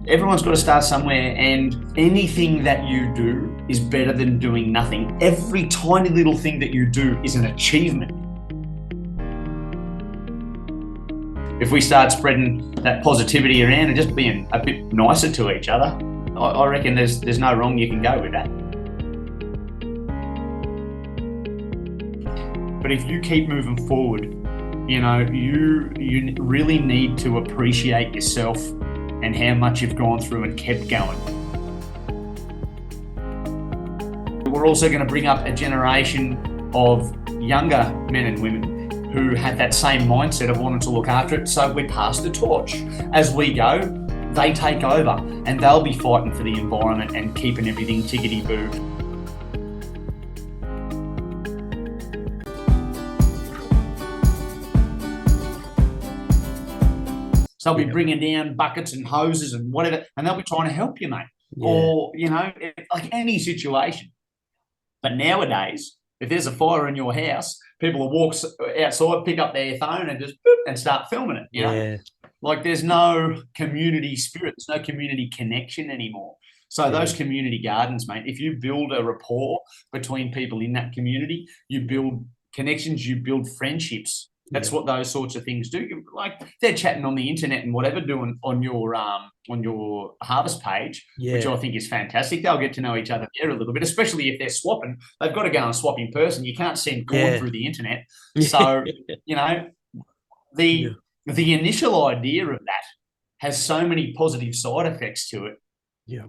Everyone's got to start somewhere, and anything that you do is better than doing nothing. Every tiny little thing that you do is an achievement. If we start spreading that positivity around and just being a bit nicer to each other, I reckon there's no wrong you can go with that. But if you keep moving forward, you really need to appreciate yourself and how much you've gone through and kept going. We're also going to bring up a generation of younger men and women who have that same mindset of wanting to look after it. So we pass the torch. As we go, they take over and they'll be fighting for the environment and keeping everything tickety-boo. So they'll be bringing down buckets and hoses and whatever, and they'll be trying to help you, mate. Yeah. Or, like any situation. But nowadays, if there's a fire in your house, people will walk outside, pick up their phone and just boop, and start filming it, you know? Like there's no community spirit, there's no community connection anymore. So those community gardens, mate, if you build a rapport between people in that community, you build connections, you build friendships. That's what those sorts of things do. Like they're chatting on the internet and whatever, doing on your harvest page, which I think is fantastic. They'll get to know each other there a little bit, especially if they're swapping. They've got to go and swap in person. You can't send corn through the internet. So, the initial idea of that has so many positive side effects to it. Yeah.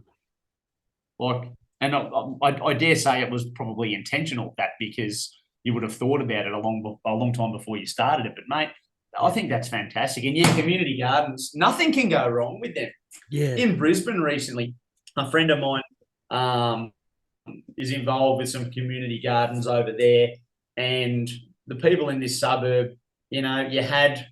Like, and I dare say it was probably intentional, that, because you would have thought about it a long time before you started it. But, mate, I think that's fantastic. And, community gardens, nothing can go wrong with them. Yeah. In Brisbane recently, a friend of mine is involved with some community gardens over there, and the people in this suburb, you had,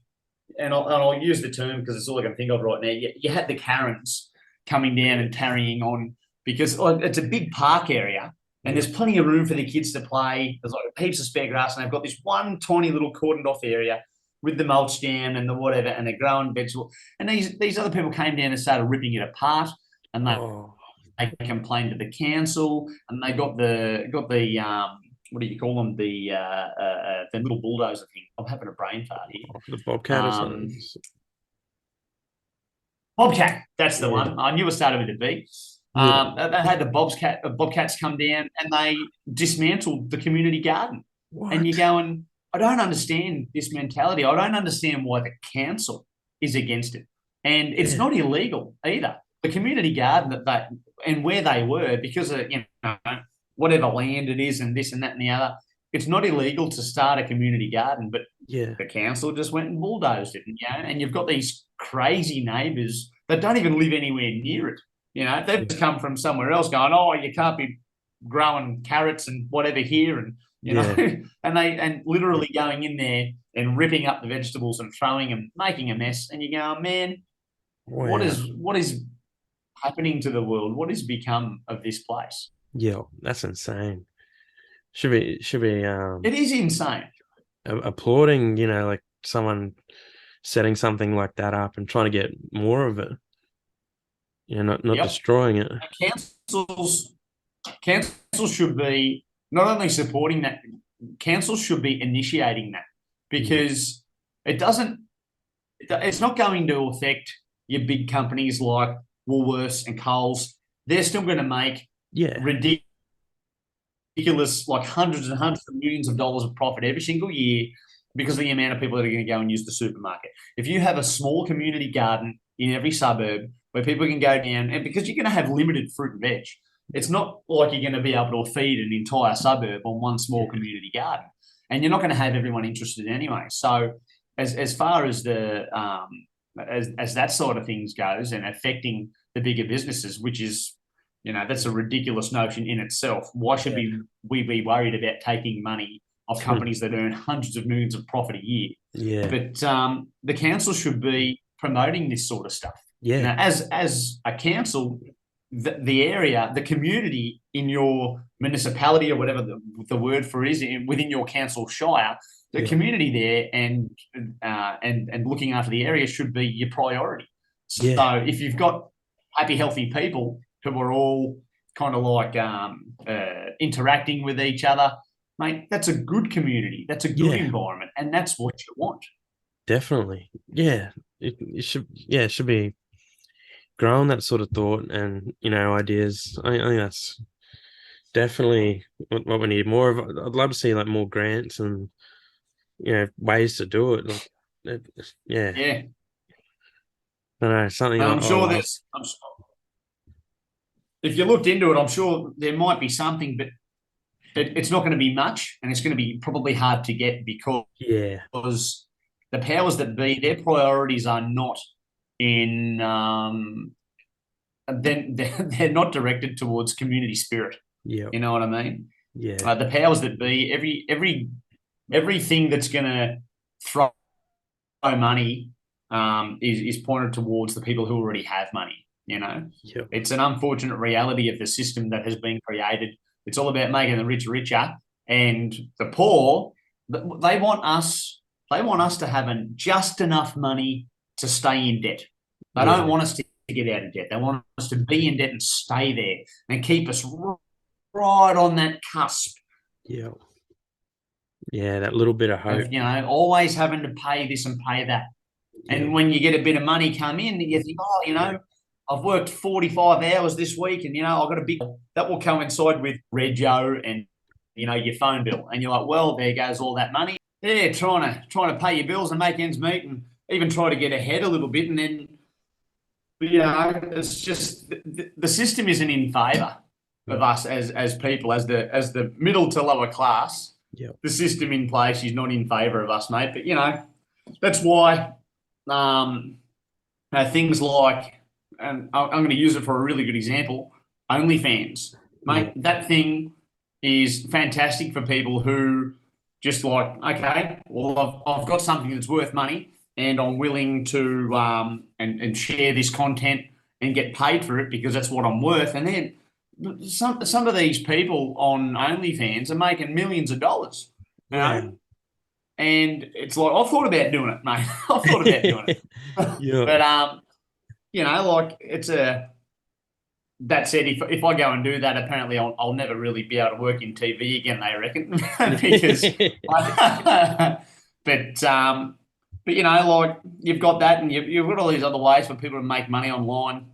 and I'll use the term because it's all I can think of right now, you had the Karens coming down and carrying on because it's a big park area. And there's plenty of room for the kids to play. There's like heaps of spare grass, and they've got this one tiny little cordoned off area with the mulch down and the whatever, and they're growing vegetables. And these other people came down and started ripping it apart, and they complained to the council, and they got the what do you call them, the little bulldozer thing. I'm having a brain fart here. The Bobcat or something. Bobcat, that's the one. I knew it started with a B. They had the Bobcats come down and they dismantled the community garden. What? And you're going, I don't understand this mentality. I don't understand why the council is against it. And it's not illegal either. The community garden and where they were, because of whatever land it is and this and that and the other, it's not illegal to start a community garden, but the council just went and bulldozed it. And you've got these crazy neighbours that don't even live anywhere near it. They've just come from somewhere else going, you can't be growing carrots and whatever here. And, and literally going in there and ripping up the vegetables and throwing them, making a mess. And you go, man, what is happening to the world? What has become of this place? Yeah, that's insane. Should be. It is insane. Applauding, like someone setting something like that up and trying to get more of it. Not destroying it. Councils should be not only supporting that, councils should be initiating that, because it's not going to affect your big companies like Woolworths and Coles. They're still going to make ridiculous, like hundreds and hundreds of millions of dollars of profit every single year because of the amount of people that are going to go and use the supermarket. If you have a small community garden in every suburb where people can go down, and because you're going to have limited fruit and veg, it's not like you're going to be able to feed an entire suburb on one small community garden, and you're not going to have everyone interested anyway. So as far as the as that sort of things goes and affecting the bigger businesses, which is, that's a ridiculous notion in itself. Why should we be worried about taking money off companies that earn hundreds of millions of profit a year? Yeah. But the council should be promoting this sort of stuff. Yeah. As a council, the area, the community in your municipality or whatever the word for it is, within your council shire, the community there and looking after the area should be your priority. So if you've got happy, healthy people who are all kind of like interacting with each other, mate, that's a good community. That's a good environment, and that's what you want. Definitely. Yeah. It should be growing that sort of thought and, ideas. I think that's definitely what we need more of. I'd love to see like more grants and, ways to do it. Like, yeah. Yeah. I know, something And I I'm sure love. if you looked into it, I'm sure there might be something, but it's not going to be much, and it's going to be probably hard to get because Yeah. the powers that be, their priorities are not in then they're not directed towards community spirit. Yeah. You know what I mean? Yeah. The powers that be, everything that's going to throw money is pointed towards the people who already have money. Yep. It's an unfortunate reality of the system that has been created. It's all about making the rich richer, and the poor. They want us. They want us to have just enough money to stay in debt. They don't want us to get out of debt. They want us to be in debt and stay there and keep us right on that cusp. Yeah. Yeah, that little bit of hope. Of, always having to pay this and pay that. And when you get a bit of money come in, you think, I've worked 45 hours this week, and I've got a big that will coincide with rego and your phone bill, and you're like, well, there goes all that money. Yeah, trying to pay your bills and make ends meet, and even try to get ahead a little bit, and then it's just the system isn't in favour of us as people, as the middle to lower class. Yep. The system in place is not in favour of us, mate. But that's why things like, and I'm going to use it for a really good example, OnlyFans, mate. That thing is fantastic for people who just like, okay, well, I've got something that's worth money, and I'm willing to and share this content and get paid for it because that's what I'm worth. And then some of these people on OnlyFans are making millions of dollars, you know? And it's like, I've thought about doing it, mate. I've thought about doing it. But like it's that said, if I go and do that, apparently I'll never really be able to work in TV again, they reckon. Because but like you've got that, and you've got all these other ways for people to make money online.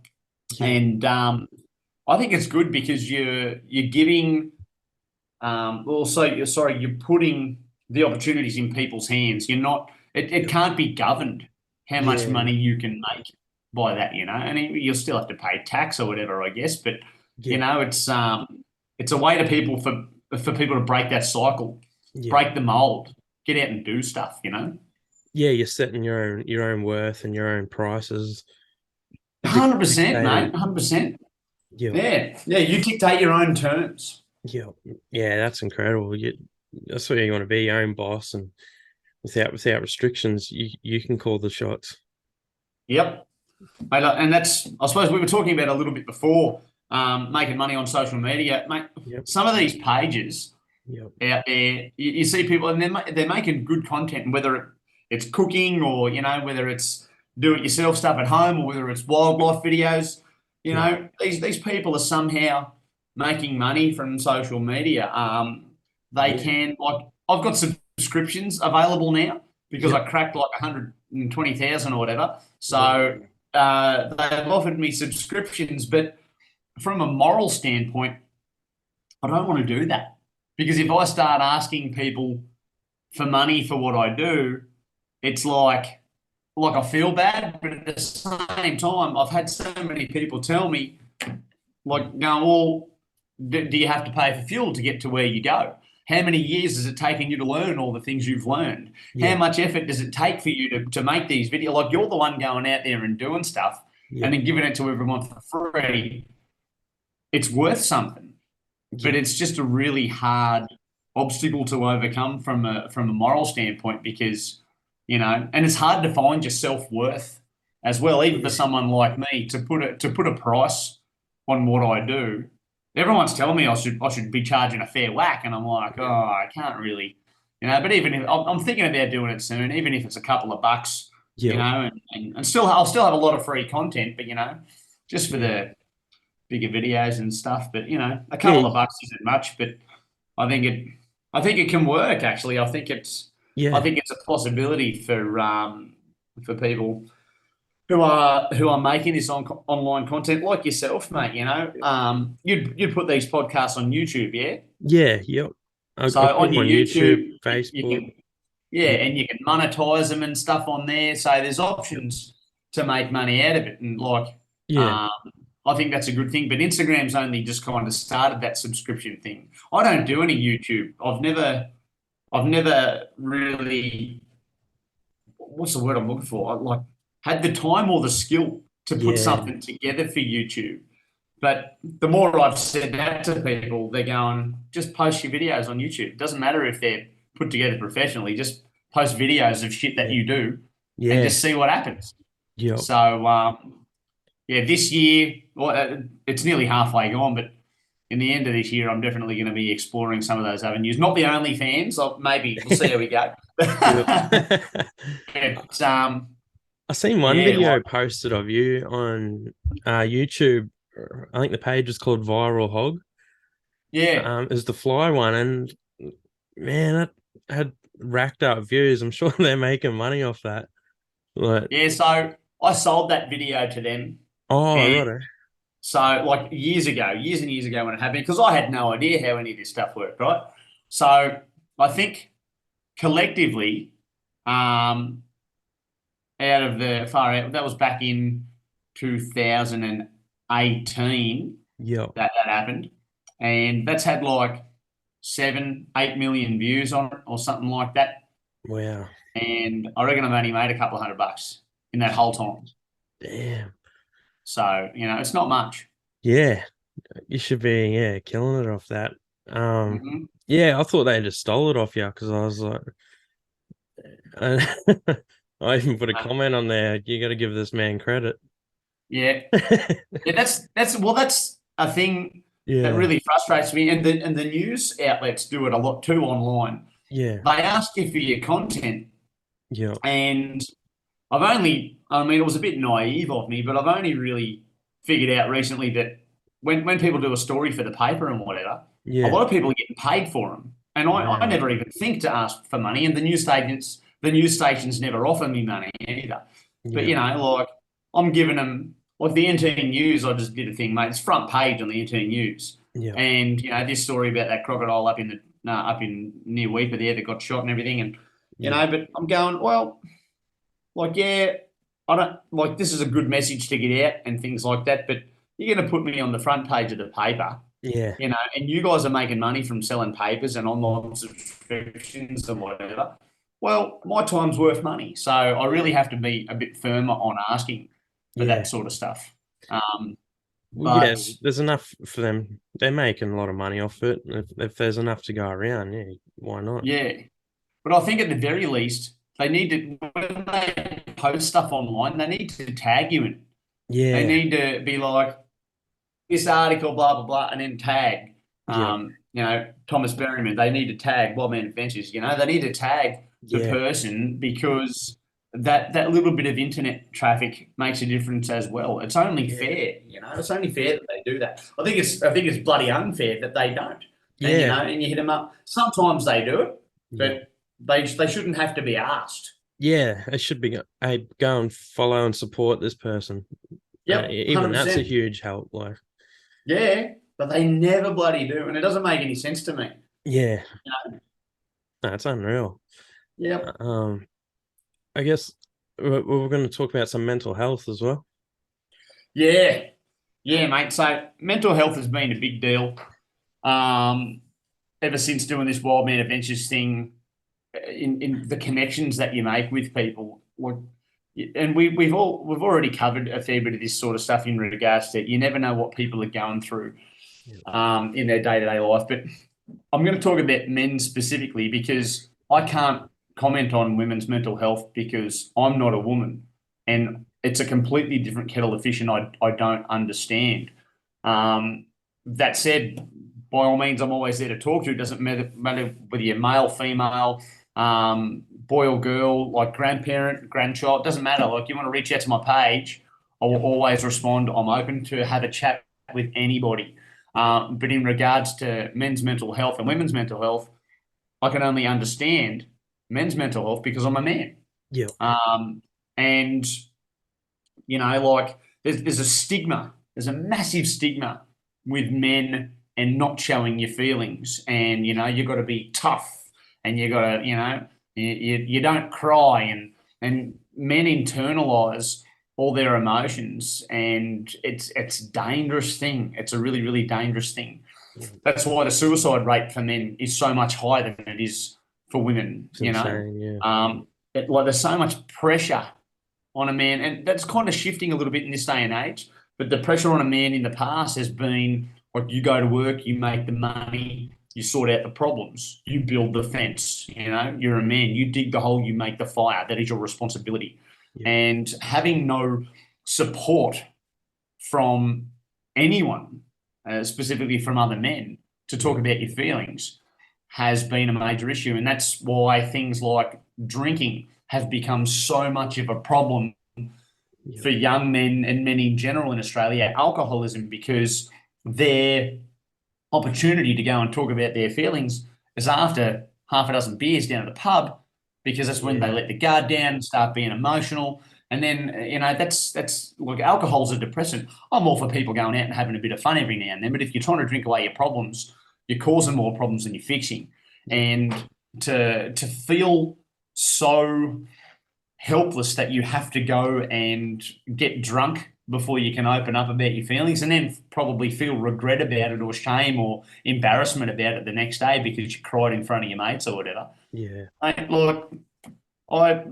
And I think it's good because you're giving you're putting the opportunities in people's hands. You're not it can't be governed how much money you can make by that, and you'll still have to pay tax or whatever, I guess. But it's a way to people for people to break that cycle, break the mold, get out and do stuff, Yeah, you're setting your own worth and your own prices. 100%, mate. 100%. Yeah. You dictate your own terms. Yeah, that's incredible. That's what you want to be, your own boss, and without restrictions, you can call the shots. Yep. And that's, I suppose we were talking about a little bit before, making money on social media, mate. Some of these pages out there, you see people, and they're making good content, and whether it's cooking or whether it's do-it-yourself stuff at home or whether it's wildlife videos, these people are somehow making money from social media. They can, like, I've got subscriptions available now because I cracked like 120,000 or whatever. So they've offered me subscriptions, but from a moral standpoint, I don't want to do that, because if I start asking people for money for what I do, it's like I feel bad, but at the same time, I've had so many people tell me, like, going, well, do you have to pay for fuel to get to where you go? How many years has it taken you to learn all the things you've learned? How much effort does it take for you to make these videos? Like, you're the one going out there and doing stuff and then giving it to everyone for free. It's worth something, but it's just a really hard obstacle to overcome from a moral standpoint, because, and it's hard to find your self-worth as well, even for someone like me, to put a price on what I do. Everyone's telling me I should be charging a fair whack, and I'm like, I can't really, But even if I'm thinking about doing it soon, even if it's a couple of bucks, and still I'll still have a lot of free content, but just for the bigger videos and stuff. But you know, a Yeah, couple of bucks isn't much, but I think it I think it can work actually. I yeah, think it's a possibility for people who are making this online content like yourself, mate. You know, you'd put these podcasts on YouTube, yeah. yeah, yep. So I'll put on them your on YouTube, YouTube, you Facebook. can yeah, Yeah, and you can monetize them and stuff on there. So there's yep, options to make money out of it, and like yeah, um, I think that's a good thing. But Instagram's only just kind of started that subscription thing. I don't do any YouTube. I've never really what's the word I'm looking for? I like had the time or the skill to put yeah, something together for YouTube. But the more I've said that to people, they're going, just post your videos on YouTube. It doesn't matter if they're put together professionally, just post videos of shit that yeah, you do and yeah, just see what happens. yep, So, yeah, this year, well, it's nearly halfway gone, but in the end of this year, I'm definitely going to be exploring some of those avenues. Not the only fans, maybe we'll see how we go. yep. But, I seen one yeah, video like, posted of you on YouTube. I think the page is called Viral Hog. yeah. Is the fly one, and man, it had racked up views. I'm sure they're making money off that. Like, Yeah, so I sold that video to them. oh, And right. so, like years and years ago when it happened, because I had no idea how any of this stuff worked, right? So I think collectively, um, out of the far out, that was back in 2018 Yep. that happened. And that's had like 7, 8 million views on it or something like that. Wow. And I reckon I've only made a couple of $100 in that whole time. Damn. So, it's not much. Yeah. You should be, yeah, killing it off that. Um, Hmm. yeah, I thought they just stole it off you because I was like, I, I even put a comment on there. You got to give this man credit. Yeah. Yeah, that's a thing that Yeah. really frustrates me. And the news outlets do it a lot too online. Yeah. They ask you for your content, Yeah. and I mean, it was a bit naive of me, but I've only really figured out recently that when people do a story for the paper and whatever, a Yeah. lot of people are getting paid for them. And I Wow. never even think to ask for money, and the news stations never offer me money either. But Yeah. like I'm giving them like the NT News. I just did a thing, mate. It's front page on the NT News, Yeah. and this story about that crocodile up in near Weipa there that got shot and everything, and Yeah. but I'm going well. Like, yeah, I don't like this is a good message to get out and things like that, but you're going to put me on the front page of the paper, Yeah. and you guys are making money from selling papers and online subscriptions and whatever. Well, my time's worth money. So I really have to be a bit firmer on asking for Yeah. that sort of stuff. Um, Well, yeah, but there's enough for them. They're making a lot of money off it. If there's enough to go around, yeah, why not? yeah, but I think at the very least, they need to, when they post stuff online, they need to tag you in. They Yeah. need to be like, this article, blah blah blah, and then tag, Yep. Thomas Berryman. They need to tag Wildman Adventures. They need to tag the Yeah. person because that little bit of internet traffic makes a difference as well. It's only Yeah. fair. It's only fair that they do that. I think it's bloody unfair that they don't. And Yeah. and you hit them up. Sometimes they do it, Yeah. but they shouldn't have to be asked. Yeah. It should be. Hey, go and follow and support this person. Yep, Even that's a 100%. huge help. Like, Yeah, but they never bloody do, and it doesn't make any sense to me. yeah, You know? that's unreal. Yep. Um, I guess we're going to talk about some mental health as well. Yeah. Yeah, mate. So mental health has been a big deal. Um, ever since doing this Wild Man Adventures thing, in the connections that you make with people. And we've already covered a fair bit of this sort of stuff in regards to you never know what people are going through Yeah. in their day-to-day life. But I'm going to talk about men specifically because I can't comment on women's mental health because I'm not a woman and it's a completely different kettle of fish and I don't understand. That said, by all means, I'm always there to talk to. It doesn't matter whether you're male, female, boy or girl, like grandparent, grandchild, doesn't matter. Like you want to reach out to my page, I will always respond. I'm open to have a chat with anybody. But in regards to men's mental health and women's mental health, I can only understand men's mental health because I'm a man. Yeah. And like there's a stigma, there's a massive stigma with men and not showing your feelings. And you've got to be tough, and you got to, you don't cry, and men internalize all their emotions, and it's a dangerous thing. It's a really, really dangerous thing. That's why the suicide rate for men is so much higher than it is for women. It's insane, Like there's so much pressure on a man, and that's kind of shifting a little bit in this day and age. But the pressure on a man in the past has been like, you go to work, you make the money, you sort out the problems, you build the fence. You're a man, you dig the hole, you make the fire. That is your responsibility. And having no support from anyone, specifically from other men, to talk about your feelings has been a major issue. And that's why things like drinking have become so much of a problem for young men and men in general in Australia. Alcoholism, because their opportunity to go and talk about their feelings is after half a dozen beers down at the pub, because that's when they let the guard down and start being emotional. And then, that's look, alcohol's a depressant. I'm all for people going out and having a bit of fun every now and then, but if you're trying to drink away your problems, you're causing more problems than you're fixing. And to feel so helpless that you have to go and get drunk before you can open up about your feelings, and then probably feel regret about it, or shame or embarrassment about it the next day because you cried in front of your mates or whatever. Yeah. Look, I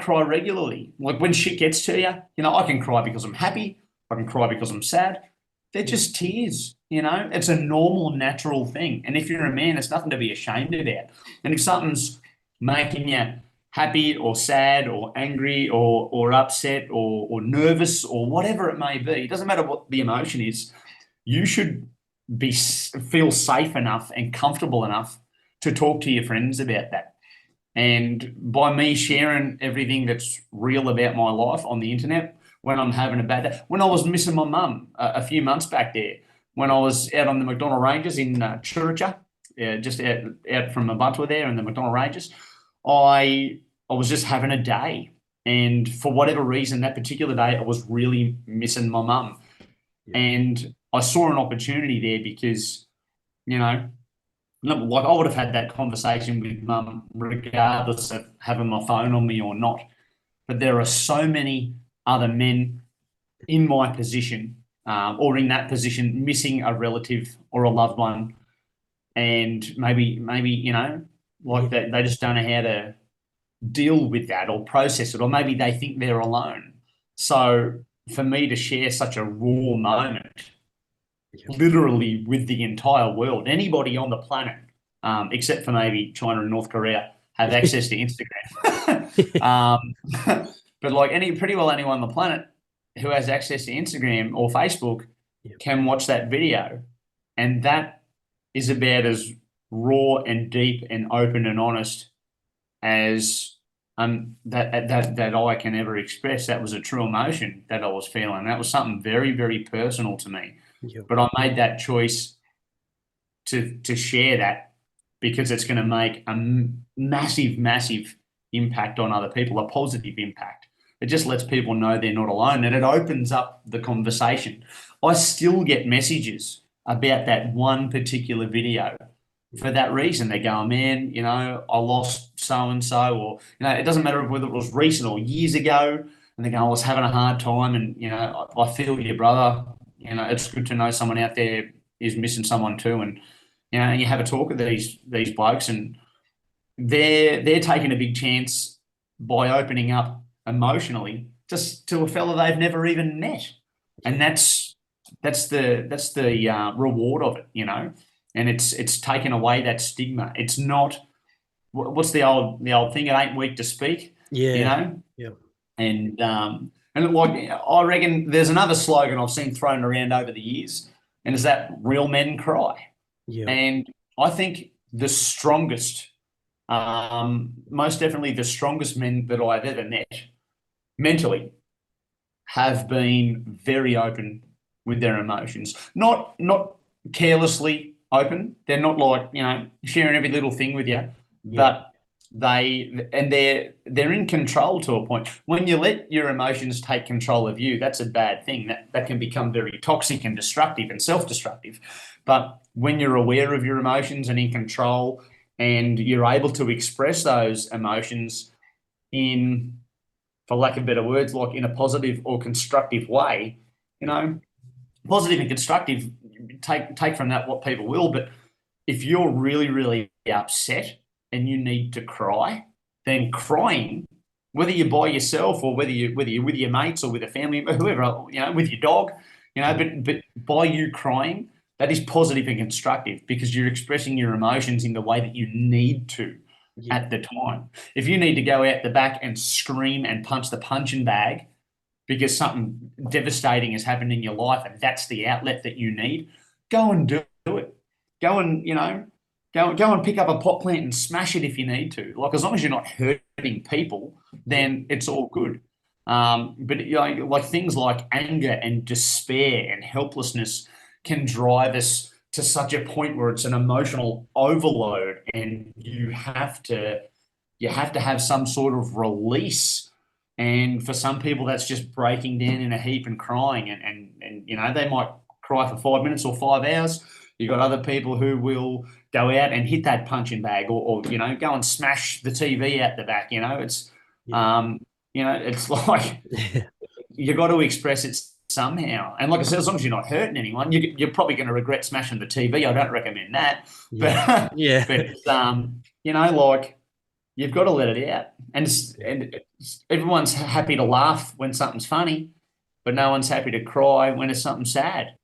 cry regularly. Like when shit gets to you, I can cry because I'm happy. I can cry because I'm sad. They're just tears, It's a normal, natural thing. And if you're a man, it's nothing to be ashamed about. And if something's making you happy or sad or angry or upset or nervous or whatever it may be, it doesn't matter what the emotion is, you should feel safe enough and comfortable enough to talk to your friends about that. And by me sharing everything that's real about my life on the internet, when I'm having a bad day, when I was missing my mum a few months back there, when I was out on the McDonnell Ranges in Churchill, just out from Ubuntu there in the McDonnell Ranges, I was just having a day. And for whatever reason, that particular day, I was really missing my mum. And I saw an opportunity there because, like I would have had that conversation with mum regardless of having my phone on me or not. But there are so many other men in my position, or in that position, missing a relative or a loved one. And maybe, they just don't know how to deal with that or process it, or maybe they think they're alone. So for me to share such a raw moment, literally with the entire world, anybody on the planet, except for maybe China and North Korea, have access to Instagram. But like pretty well anyone on the planet who has access to Instagram or Facebook can watch that video, and that is about as raw and deep and open and honest as that I can ever express. That was a true emotion that I was feeling. That was something very, very personal to me. But I made that choice to share that because it's going to make a massive, massive impact on other people, a positive impact. It just lets people know they're not alone, and it opens up the conversation. I still get messages about that one particular video for that reason. They go, man, I lost so-and-so, or, it doesn't matter whether it was recent or years ago, and they go, I was having a hard time, and, I feel you, brother. It's good to know someone out there is missing someone too. And, and you have a talk with these blokes, and they're taking a big chance by opening up emotionally just to a fella they've never even met. And that's the reward of it, and it's taken away that stigma. It's not, what's the old thing? It ain't weak to speak. Yeah. And like, I reckon there's another slogan I've seen thrown around over the years, and is that real men cry. And I think the strongest, most definitely the strongest men that I've ever met mentally have been very open with their emotions. Not carelessly open. They're not like, sharing every little thing with you, but they're in control to a point. When you let your emotions take control of you, that's a bad thing. That can become very toxic and destructive and self-destructive. But when you're aware of your emotions and in control, and you're able to express those emotions in, for lack of better words, like in a positive or constructive way, positive and constructive, take from that what people will. But if you're really, really upset and you need to cry, then crying, whether you're by yourself or whether you're with your mates or with a family member, whoever, with your dog, but by you crying, that is positive and constructive because you're expressing your emotions in the way that you need to at the time. If you need to go out the back and scream and punch the punching bag because something devastating has happened in your life and that's the outlet that you need, go and do it. Go and, go and pick up a pot plant and smash it if you need to. Like, as long as you're not hurting people, then it's all good. But like things like anger and despair and helplessness can drive us to such a point where it's an emotional overload, and you have to have some sort of release. And for some people, that's just breaking down in a heap and crying, and they might cry for 5 minutes or 5 hours. You've got other people who will go out and hit that punching bag, or go and smash the TV out the back. It's it's like you got to express it somehow. And like I said, as long as you're not hurting anyone, you're probably going to regret smashing the TV. I don't recommend that. But like, you've got to let it out. And everyone's happy to laugh when something's funny, but no one's happy to cry when it's something sad.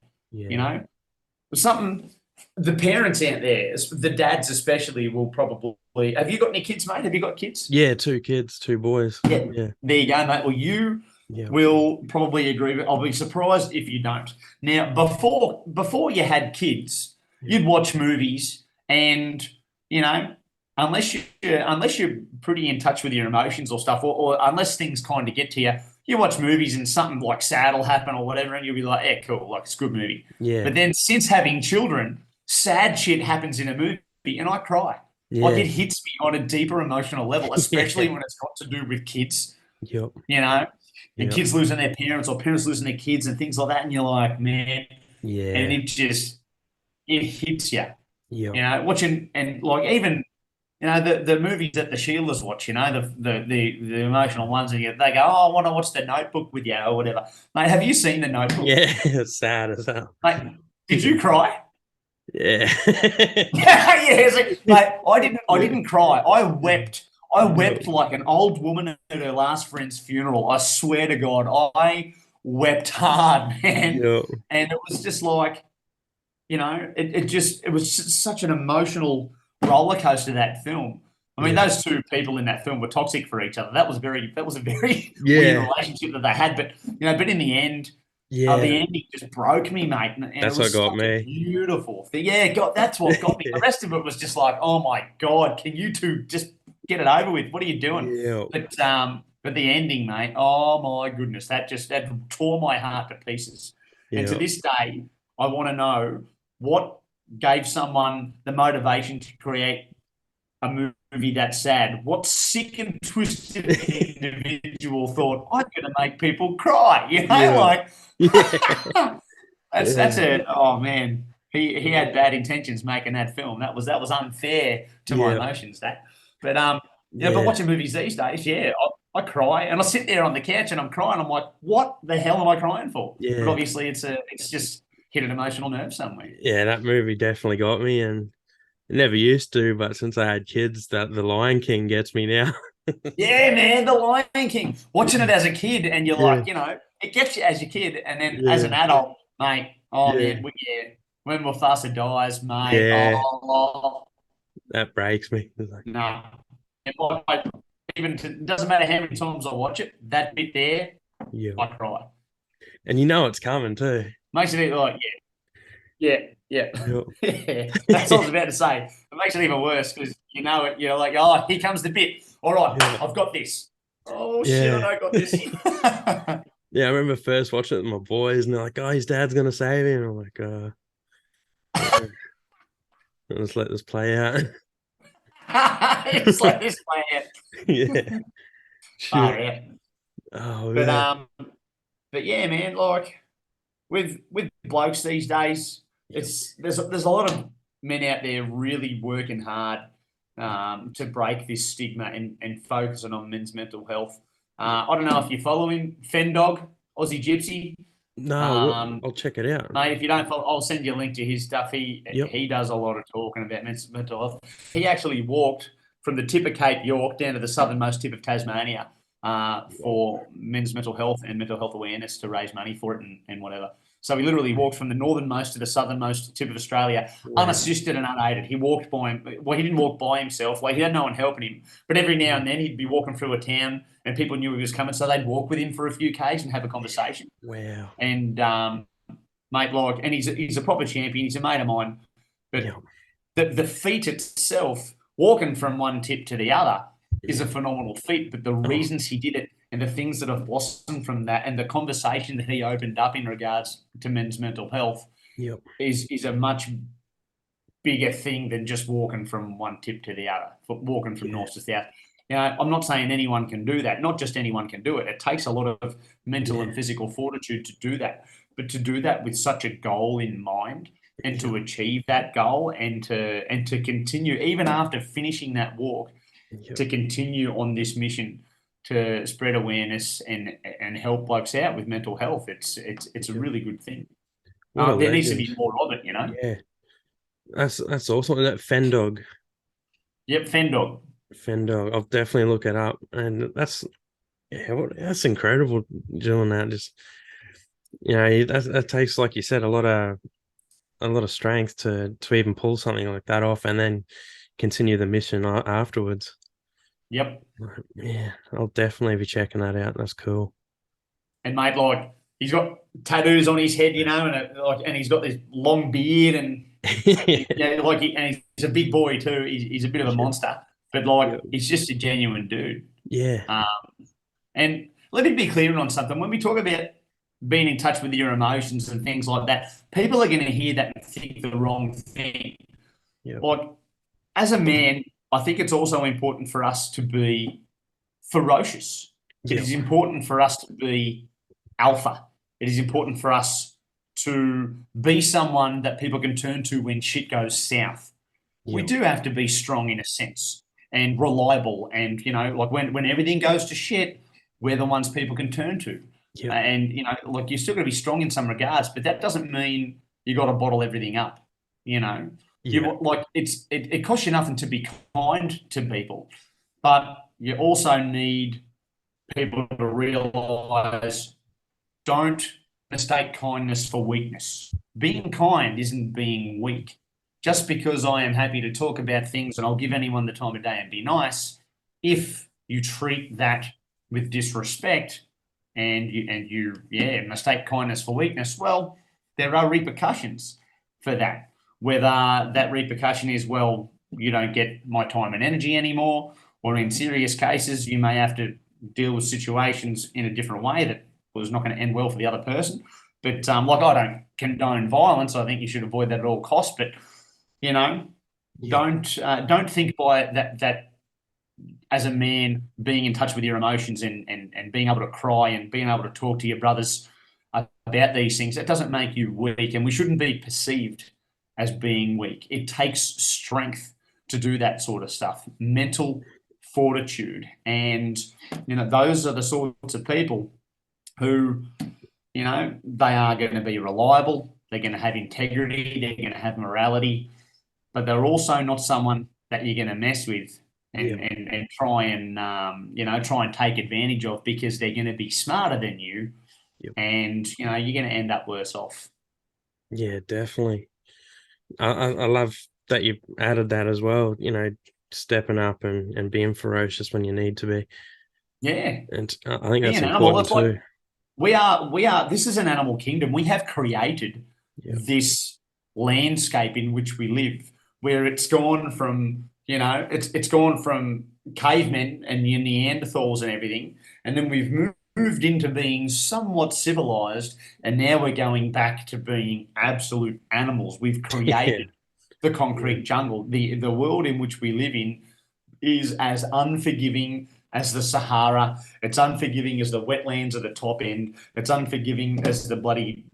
Something the parents out there, the dads especially, will probably. Have you got any kids, mate? Have you got kids? Yeah, 2 kids, 2 boys. Yeah. There you go, mate. Well, you will probably agree with. I'll be surprised if you don't. Now, before you had kids, you'd watch movies, and unless you're pretty in touch with your emotions or stuff, or unless things kind of get to you. You watch movies and something like sad will happen or whatever, and you'll be like, yeah, cool, like it's a good movie. Yeah. But then since having children, sad shit happens in a movie and I cry. Yeah. Like, it hits me on a deeper emotional level, especially when it's got to do with kids. Yep. And kids losing their parents or parents losing their kids and things like that. And you're like, man. Yeah. And it hits you. Yeah. Watching, and like even the movies that the Sheilas watch, the emotional ones, and they go, oh, I want to watch The Notebook with you or whatever. Mate, have you seen The Notebook? Yeah, it's sad as hell. Mate, did you cry? Yeah. Mate, I didn't cry. I wept. I wept like an old woman at her last friend's funeral. I swear to God, I wept hard, man. Yep. And it was just like, it was just such an emotional roller coaster, that film. I mean, those two people in that film were toxic for each other. That was a very weird relationship that they had. But but in the end, the ending just broke me, mate. And that's what got me. Beautiful thing. Yeah, that's what got me. The rest of it was just like, oh my God, can you two just get it over with? What are you doing? Yeah. But the ending, mate. Oh my goodness, that tore my heart to pieces. Yeah. And to this day, I want to know what gave someone the motivation to create a movie that's sad. What sick and twisted individual thought, I'm going to make people cry? That's it. Oh man, he had bad intentions making that film. That was unfair to my emotions. But watching movies these days, I cry and I sit there on the couch and I'm crying. I'm like, what the hell am I crying for? Yeah. But obviously, it's just hit an emotional nerve somewhere. Yeah, that movie definitely got me, and it never used to, but since I had kids, that The Lion King gets me now. Yeah, man, The Lion King. Watching it as a kid, and you're like, it gets you as a kid, and then as an adult, mate. Oh man, when Mufasa dies, mate. Yeah. Oh, that breaks me. Like, no, it doesn't matter how many times I watch it. That bit there, I cry. And it's coming too. Makes it like, yeah. That's what I was about to say. It makes it even worse because you're like, oh, here comes the bit. All right, I've got this. Oh shit, I got this. Yeah, I remember first watching it with my boys, and they're like, "Oh, his dad's gonna save him." I'm like, yeah, let's let this play out." It's like this way. Yeah, Far shit. out. Oh But man. but yeah, man, like with blokes these days, Yep. there's a lot of men out there really working hard to break this stigma and focusing on men's mental health. Yep. I don't know if you follow him, Fendog, Aussie Gypsy. No, Um, I'll check it out. Mate, if you don't follow, I'll send you a link to his stuff. Yep. He does a lot of talking about mental health. He actually walked from the tip of Cape York down to the southernmost tip of Tasmania for men's mental health and mental health awareness to raise money for it and whatever. So he literally walked from the northernmost to the southernmost tip of Australia, Wow. unassisted and unaided. He walked by him. Well, he didn't walk by himself. Like, he had no one helping him. But every now and then he'd be walking through a town and people knew he was coming, so they'd walk with him for a few k's and have a conversation. Wow. And mate, like, and he's a proper champion. He's a mate of mine. But Yep. the feat itself, walking from one tip to the other, is a Yep. phenomenal feat. But the Oh, reasons he did it and the things that have blossomed from that and the conversation that he opened up in regards to men's mental health yep. is a much bigger thing than just walking from one tip to the other, walking from Yeah. north to south. You know, I'm not saying anyone can do that. Not just anyone can do it. It takes a lot of mental and Yeah. physical fortitude to do that. But to do that with such a goal in mind and Yep. to achieve that goal and to continue even after finishing that walk, Yep. to continue on this mission to spread awareness and help blokes out with mental health. It's a Yep. really good thing. What a There needs to be legend. more of it, you know. Yeah. That's awesome. That Fendog. Yep, Fendog. Fendog. I'll definitely look it up. And that's incredible doing that. Just that takes, like you said, a lot of strength to even pull something like that off and then continue the mission afterwards. Yep. Yeah, I'll definitely be checking that out. That's cool. And mate, like, he's got tattoos on his head, you know, and he's got this long beard and yeah, like, and he's a big boy too. He's a bit of a monster, but like, Yeah. he's just a genuine dude. Yeah. Um, and let me be clear on something. When we talk about being in touch with your emotions and things like that, people are going to hear that and think the wrong thing. Yep. Like, as a man, I think it's also important for us to be ferocious. It Yep. is important for us to be alpha. It is important for us to be someone that people can turn to when shit goes south. We Yep. do have to be strong in a sense and reliable. And, you know, like when everything goes to shit, we're the ones people can turn to. Yep. And, you know, like, you're still going to be strong in some regards, but that doesn't mean you got to bottle everything up. You know, Yeah. like, it costs you nothing to be kind to people, but you also need people to realize, don't mistake kindness for weakness. Being kind isn't being weak. Just because I am happy to talk about things and I'll give anyone the time of day and be nice, if you treat that with disrespect and you mistake kindness for weakness, well, there are repercussions for that. Whether that repercussion is, well, you don't get my time and energy anymore, or in serious cases, you may have to deal with situations in a different way that was not going to end well for the other person. But like, I don't condone violence. I think you should avoid that at all costs. But, you know, Yep. don't think by that as a man, being in touch with your emotions and being able to cry and being able to talk to your brothers about these things, it doesn't make you weak, and we shouldn't be perceived as being weak. It takes strength to do that sort of stuff, mental fortitude, and, you know, those are the sorts of people who, you know, they are going to be reliable, they're going to have integrity, they're going to have morality, but they're also not someone that you're going to mess with and Yep. and try and try and take advantage of, because they're going to be smarter than you, Yep. and, you know, you're going to end up worse off. Yeah, definitely. I love that you added that as well, stepping up and being ferocious when you need to be. Yeah, And I think be that's an animal. important It's like, too. we are this is an animal kingdom. We have created Yep. this landscape in which we live, where it's gone from, it's gone from cavemen and your Neanderthals and everything, and then we've moved into being somewhat civilized, and now we're going back to being absolute animals. We've Yeah. created the concrete jungle. The world in which we live in is as unforgiving as the Sahara. It's unforgiving as the wetlands at the top end. It's unforgiving as the bloody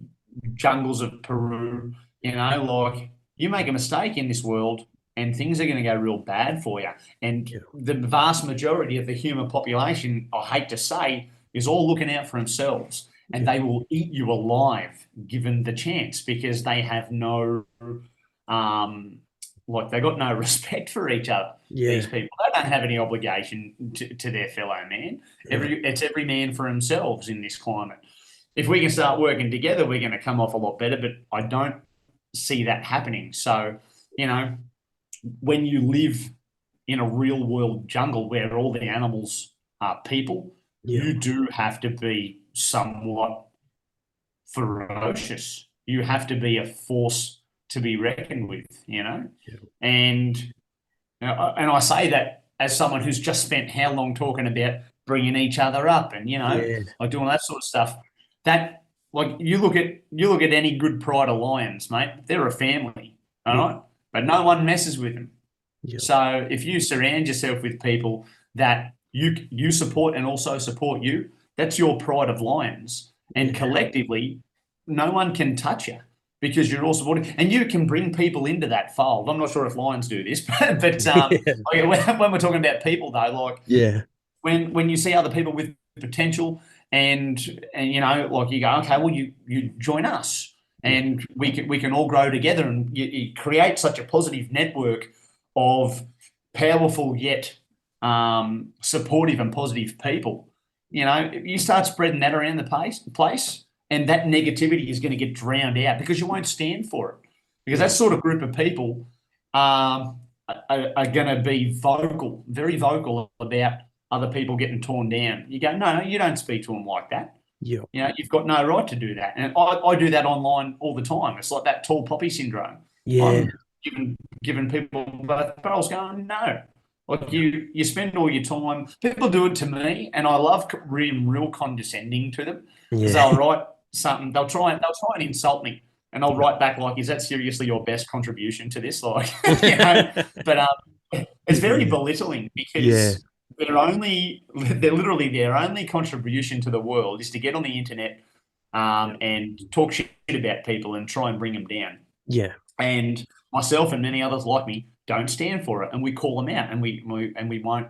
jungles of Peru. You know, like you make a mistake in this world and things are going to go real bad for you. And Yeah. the vast majority of the human population, I hate to say, is all looking out for themselves. And Yeah. they will eat you alive given the chance because they have no um, like they got no respect for each other. These Yeah. people, they don't have any obligation to their fellow man. Yeah. It's every man for themselves in this climate. If we can start working together, we're going to come off a lot better. But I don't see that happening. So, you know, when you live in a real world jungle where all the animals are people, Yeah. you do have to be somewhat ferocious. You have to be a force to be reckoned with, you know? Yeah. And and I say that as someone who's just spent how long talking about bringing each other up and Yeah. like doing that sort of stuff. That like you look at any good pride of lions, mate. They're a family, all Yeah. right, but no one messes with them. Yeah. So if you surround yourself with people that you support and also support you, that's your pride of lions. And Yeah. collectively, no one can touch you because you're all supporting, and you can bring people into that fold. I'm not sure if lions do this, but when we're talking about people though, like Yeah. when you see other people with potential and like you go, okay, well you join us Yeah. and we can all grow together, and you create such a positive network of powerful yet supportive and positive people. You start spreading that around the place, and that negativity is going to get drowned out because you won't stand for it. Because that sort of group of people are going to be vocal, very vocal about other people getting torn down. You go, no, you don't speak to them like that. Yeah. You've got no right to do that. And I do that online all the time. It's like that tall poppy syndrome. Yeah. I'm giving people both barrels going, no. Like you spend all your time. People do it to me, and I love being real condescending to them because Yeah. they'll write something. They'll try and insult me, and I'll write back like, "Is that seriously your best contribution to this?" Like, But it's very Yeah. belittling Yeah. because they're literally their only contribution to the world is to get on the internet and talk shit about people and try and bring them down. Yeah. And myself and many others like me don't stand for it, and we call them out, and we won't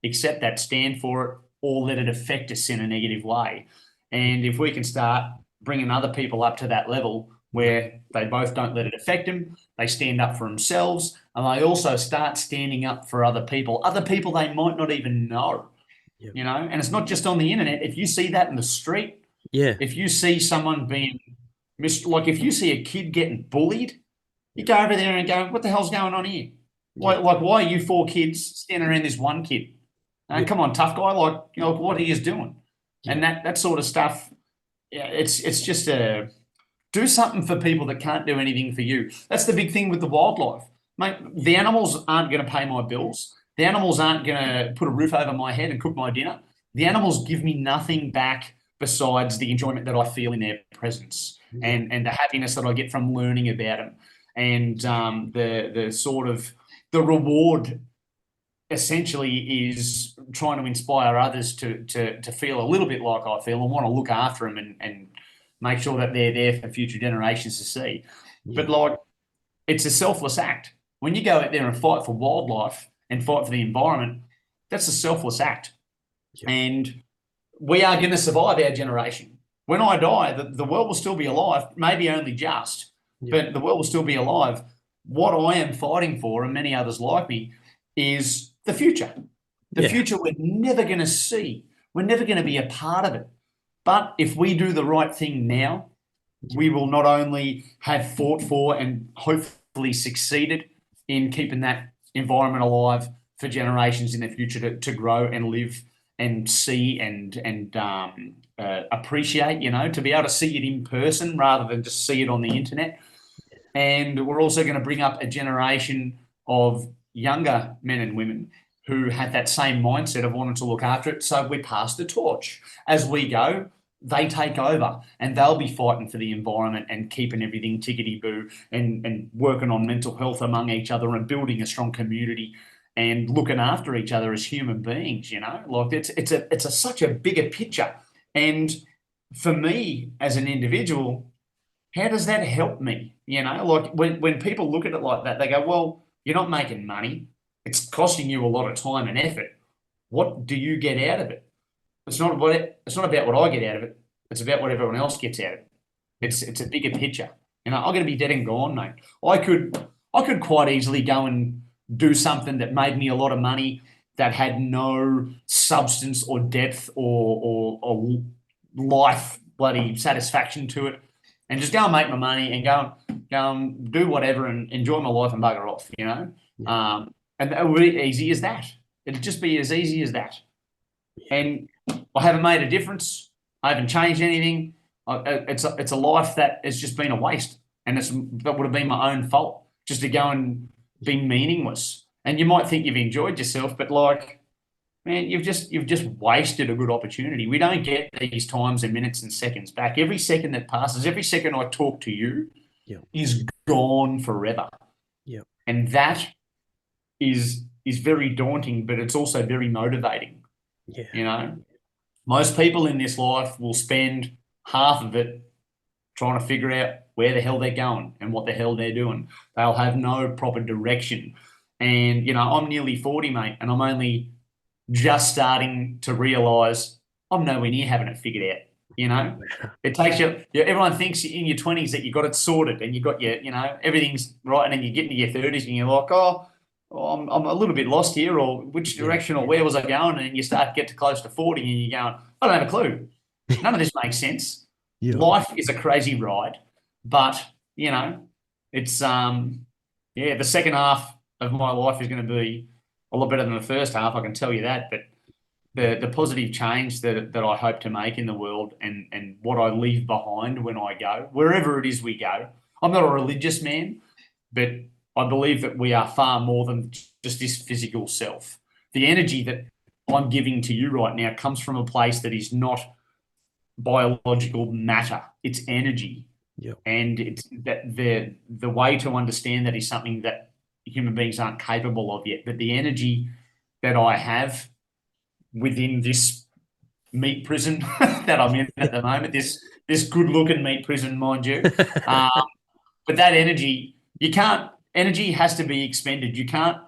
accept that, stand for it, or let it affect us in a negative way. And if we can start bringing other people up to that level where they both don't let it affect them, they stand up for themselves, and they also start standing up for other people they might not even know. Yeah. And it's not just on the internet. If you see that in the street, Yeah. if you see someone being like if you see a kid getting bullied, you go over there and go, what the hell's going on here? Yeah. Like why are you four kids standing around this one kid? Yeah. Come on, tough guy, like, what he is doing. Yeah. And that sort of stuff, it's just do something for people that can't do anything for you. That's the big thing with the wildlife. Mate, the animals aren't going to pay my bills. The animals aren't going to put a roof over my head and cook my dinner. The animals give me nothing back besides the enjoyment that I feel in their presence and the happiness that I get from learning about them, and the sort of the reward essentially is trying to inspire others to feel a little bit like I feel and want to look after them and make sure that they're there for future generations to see. Yeah. But like, it's a selfless act. When you go out there and fight for wildlife and fight for the environment, that's a selfless act. Yeah. And we are going to survive our generation. When I die, the world will still be alive, maybe only just, but the world will still be alive. What I am fighting for, and many others like me, is the future. The future we're never going to see. We're never going to be a part of it. But if we do the right thing now, we will not only have fought for and hopefully succeeded in keeping that environment alive for generations in the future to grow and live and see and appreciate, to be able to see it in person rather than just see it on the internet. And we're also going to bring up a generation of younger men and women who have that same mindset of wanting to look after it. So we pass the torch. As we go, they take over, and they'll be fighting for the environment and keeping everything tickety-boo, and working on mental health among each other and building a strong community and looking after each other as human beings, like it's such a bigger picture. And for me as an individual, how does that help me? Like when people look at it like that, they go, well, you're not making money. It's costing you a lot of time and effort. What do you get out of it? It's not about what I get out of it. It's about what everyone else gets out of it. It's a bigger picture. I'm going to be dead and gone, mate. I could quite easily go and do something that made me a lot of money that had no substance or depth or life bloody satisfaction to it, and just go and make my money and go and do whatever and enjoy my life and bugger off, Yeah. And it would be easy as that. It'd just be as easy as that. And I haven't made a difference. I haven't changed anything. It's a life that has just been a waste, and that would have been my own fault just to go and be meaningless. And you might think you've enjoyed yourself, but like, man, you've just wasted a good opportunity. We don't get these times and minutes and seconds back. Every second that passes, every second I talk to you, is gone forever. Yeah. And that is very daunting, but it's also very motivating. Yeah. Most people in this life will spend half of it trying to figure out where the hell they're going and what the hell they're doing. They'll have no proper direction. And, I'm nearly 40, mate, and I'm only just starting to realise I'm nowhere near having it figured out. It takes you. Everyone thinks in your 20s that you got it sorted and you got your, everything's right, and then you get into your 30s and you're like, I'm a little bit lost here, or which direction or where was I going? And you start to get to close to 40 and you're going, I don't have a clue. None of this makes sense. Yeah. Life is a crazy ride, but it's the second half of my life is going to be a lot better than the first half. I can tell you that. But the positive change that I hope to make in the world, and what I leave behind when I go, wherever it is we go. I'm not a religious man, but I believe that we are far more than just this physical self. The energy that I'm giving to you right now comes from a place that is not biological matter. It's energy. Yep. And it's that the way to understand that is something that human beings aren't capable of yet. But the energy that I have within this meat prison that I'm in at the moment, this good-looking meat prison, mind you, but that energy, energy has to be expended. You can't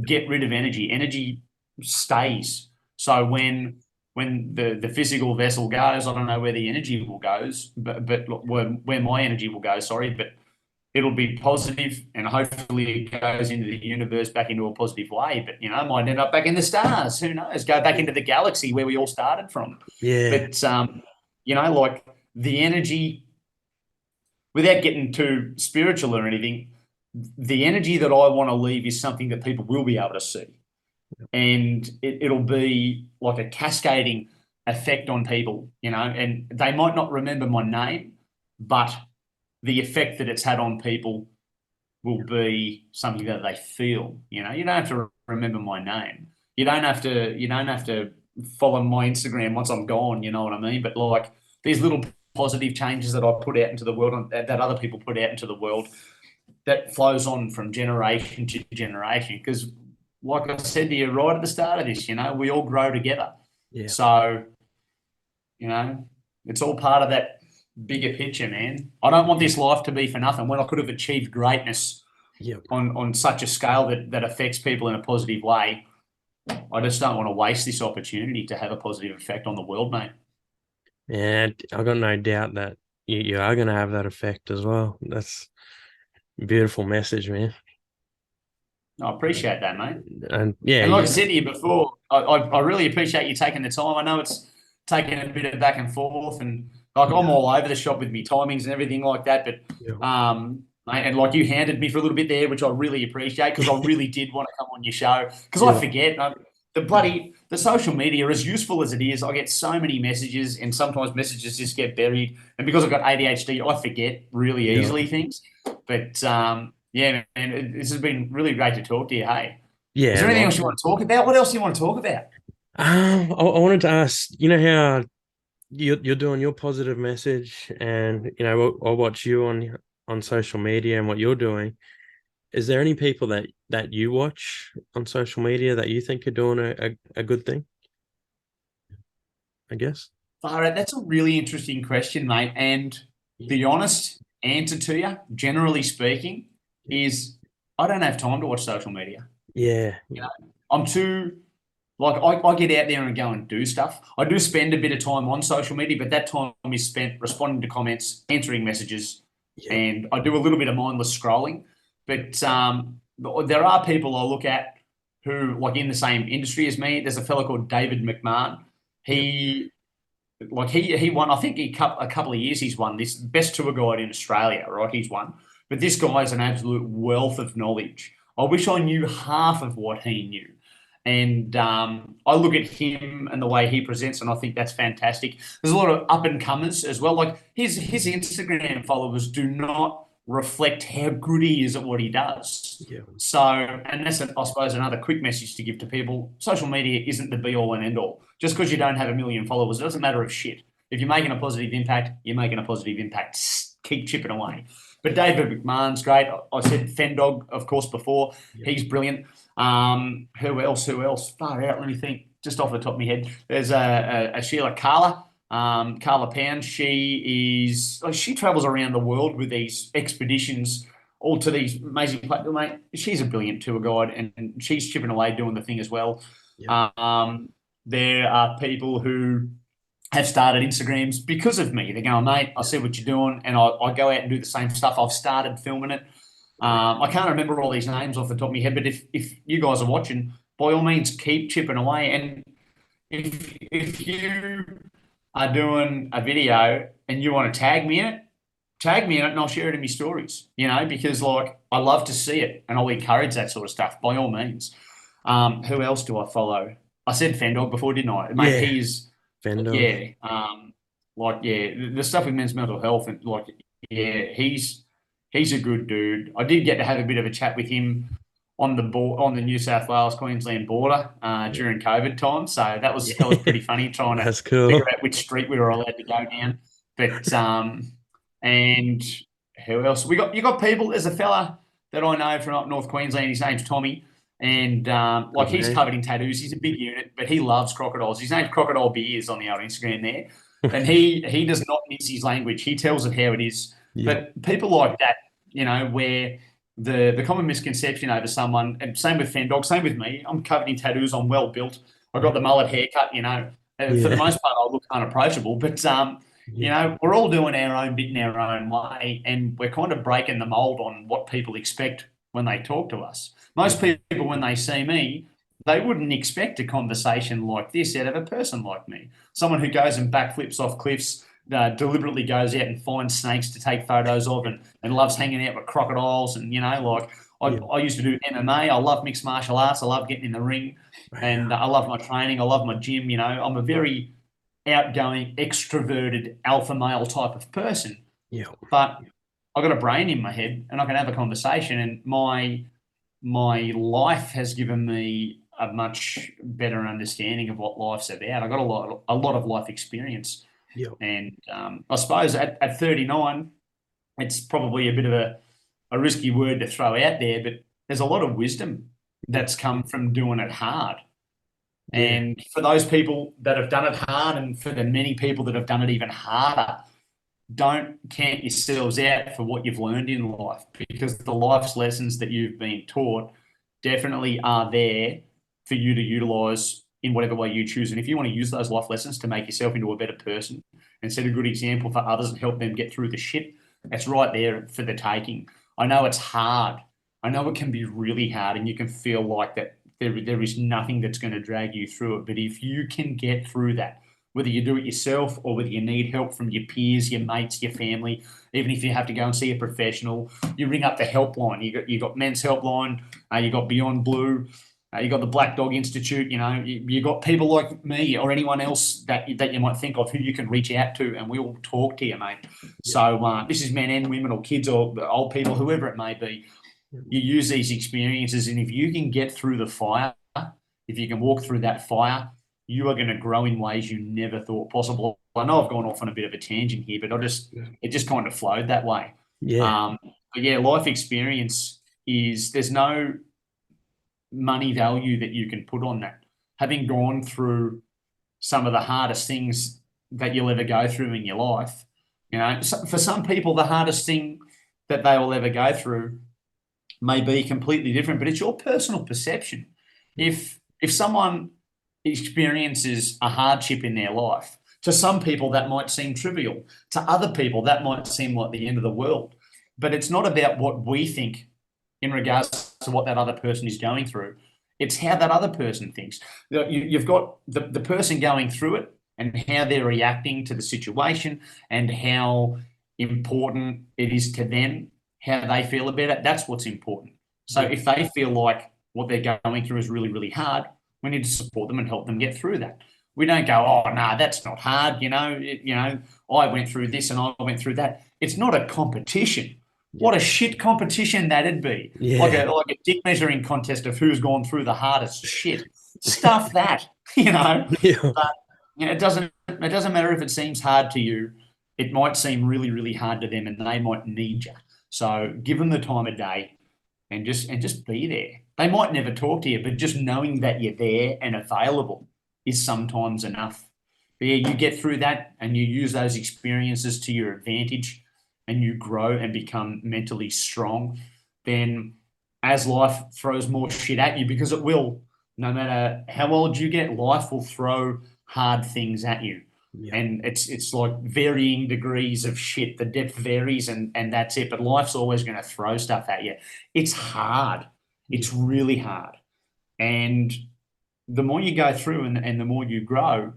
get rid of energy. Energy stays. So when the physical vessel goes, I don't know where the energy will goes, but where my energy will go, sorry, but it'll be positive, and hopefully it goes into the universe back into a positive way. But, it might end up back in the stars. Who knows? Go back into the galaxy where we all started from. Yeah. But, like the energy, without getting too spiritual or anything, the energy that I want to leave is something that people will be able to see. And it'll be like a cascading effect on people, and they might not remember my name, but the effect that it's had on people will be something that they feel. You don't have to remember my name. You don't have to follow my Instagram once I'm gone, you know what I mean? But like these little positive changes that I put out into the world, that other people put out into the world, that flows on from generation to generation. Because like I said to you right at the start of this, we all grow together. Yeah. So, it's all part of that bigger picture, man. I don't want this life to be for nothing when I could have achieved greatness on such a scale that affects people in a positive way. I just don't want to waste this opportunity to have a positive effect on the world, mate. Yeah, I've got no doubt that you are going to have that effect as well. That's a beautiful message, man. I appreciate that, mate. And like I said to you before, I really appreciate you taking the time. I know it's taken a bit of back and forth, and like I'm all over the shop with me timings and everything like that. But mate, and like you handed me for a little bit there, which I really appreciate, because I really did want to come on your show, because I forget. The social media, as useful as it is, I get so many messages, and sometimes messages just get buried. And because I've got ADHD, I forget really easily things. But man, this has been really great to talk to you. Hey. Is Yeah, there anything like else you want to talk about? What else do you want to talk about? I wanted to ask, you know how you're doing your positive message, and you know I'll watch you on social media and what you're doing. Is there any people that you watch on social media that you think are doing a good thing? I guess. Far out. That's a really interesting question, mate. And the honest answer to you, generally speaking, is I don't have time to watch social media. Yeah, You know, I'm too like I get out there and go and do stuff. I do spend a bit of time on social media, but that time is spent responding to comments, answering messages, yeah, and I do a little bit of mindless scrolling. But there are people I look at who like in the same industry as me. There's a fellow called David McMahon. yeah, He he won. I think a couple of years he's won this best tour guide in Australia. Right, he's won. But this guy's an absolute wealth of knowledge. I wish I knew half of what he knew. And I look at him and the way he presents, and I think that's fantastic. There's a lot of up and comers as well. Like his Instagram followers do not reflect how good he is at what he does. yeah, So, and that's, I suppose, another quick message to give to people. Social media isn't the be all and end all. Just because you don't have a million followers, it doesn't matter of shit. If you're making a positive impact, you're making a positive impact. Keep chipping away. But David McMahon's great. I said Fendog, of course, before. yeah, He's brilliant. Who else? Who else? Far out. Let me think. Just off the top of my head, there's a Sheila Carla. Carla Pound. She travels around the world with these expeditions, all to these amazing places. Mate, she's a brilliant tour guide, and she's chipping away doing the thing as well. yeah, Um, there are people who have started Instagrams because of me. They're going, mate, I see what you're doing, and I go out and do the same stuff. I've started filming it. I can't remember all these names off the top of my head, but if you guys are watching, by all means, keep chipping away. And if you are doing a video and you want to tag me in it, and I'll share it in my stories. Because like I love to see it, and I'll encourage that sort of stuff by all means. Who else do I follow? I said Fendog before, didn't I? Mate, yeah. he's Fender. yeah, the stuff with men's mental health and like yeah, he's a good dude. I did get to have a bit of a chat with him on the New South Wales Queensland border Yeah, during COVID time. So that was yeah. pretty funny trying to That's cool. figure out which street we were allowed to go down. But and who else? You got people. There's a fella that I know from up North Queensland. His name's Tommy. And like Good he's man. covered in tattoos. He's a big unit, but he loves crocodiles. His name's Crocodile Beers on the old Instagram there. And he does not miss his language. He tells it how it is. Yeah, But people like that, where the common misconception over someone, and same with Fendog, same with me. I'm covered in tattoos. I'm well built. I got the mullet haircut. For the yeah, most part, I look unapproachable. But yeah, we're all doing our own bit in our own way, and we're kind of breaking the mold on what people expect when they talk to us. Most yeah, people, when they see me, they wouldn't expect a conversation like this out of a person like me. Someone who goes and backflips off cliffs, deliberately goes out and finds snakes to take photos of, and loves hanging out with crocodiles. And, like yeah. I used to do MMA. I love mixed martial arts. I love getting in the ring, and Wow. I love my training. I love my gym. I'm a very outgoing, extroverted, alpha male type of person. Yeah, But I got a brain in my head, and I can have a conversation. And my life has given me a much better understanding of what life's about. I got a lot of life experience, yeah, and I suppose at 39, it's probably a bit of a risky word to throw out there, but there's a lot of wisdom yeah, that's come from doing it hard. yeah, And for those people that have done it hard, and for the many people that have done it even harder, don't count yourselves out for what you've learned in life, because the life's lessons that you've been taught definitely are there for you to utilize in whatever way you choose. And if you want to use those life lessons to make yourself into a better person and set a good example for others and help them get through the shit, that's right there for the taking. I know it's hard. I know it can be really hard, and you can feel like that there is nothing that's going to drag you through it. But if you can get through that, whether you do it yourself or whether you need help from your peers, your mates, your family, even if you have to go and see a professional, you ring up the helpline. You got Men's Helpline, you got Beyond Blue, you got the Black Dog Institute. You got people like me or anyone else that you might think of who you can reach out to, and we'll talk to you, mate. yeah, So this is men and women or kids or old people, whoever it may be. you use these experiences, and if you can get through the fire, if you can walk through that fire, you are going to grow in ways you never thought possible. I know I've gone off on a bit of a tangent here, but it just kind of flowed that way. Yeah. But yeah, life experience there's no money value that you can put on that. Having gone through some of the hardest things that you'll ever go through in your life, for some people, the hardest thing that they will ever go through may be completely different, but it's your personal perception. If someone experiences a hardship in their life, to some people that might seem trivial, to other people that might seem like the end of the world. But it's not about what we think in regards to what that other person is going through. It's how that other person thinks. You've got the person going through it and how they're reacting to the situation and how important it is to them, how they feel about it. That's what's important. So if they feel like what they're going through is really, really hard, we need to support them and help them get through that. We don't go, oh, no, that's not hard. I went through this and I went through that. It's not a competition. What a shit competition that'd be. Yeah. Like a dick measuring contest of who's gone through the hardest shit. Stuff that, Yeah. But it doesn't matter if it seems hard to you. It might seem really, really hard to them, and they might need you. So give them the time of day and just be there. They might never talk to you, but just knowing that you're there and available is sometimes enough. But yeah, you get through that and you use those experiences to your advantage and you grow and become mentally strong, then as life throws more shit at you, because it will, no matter how old you get, life will throw hard things at you. Yeah. And it's like varying degrees of shit. The depth varies and that's it. But life's always going to throw stuff at you. It's hard. It's really hard. And the more you go through and the more you grow,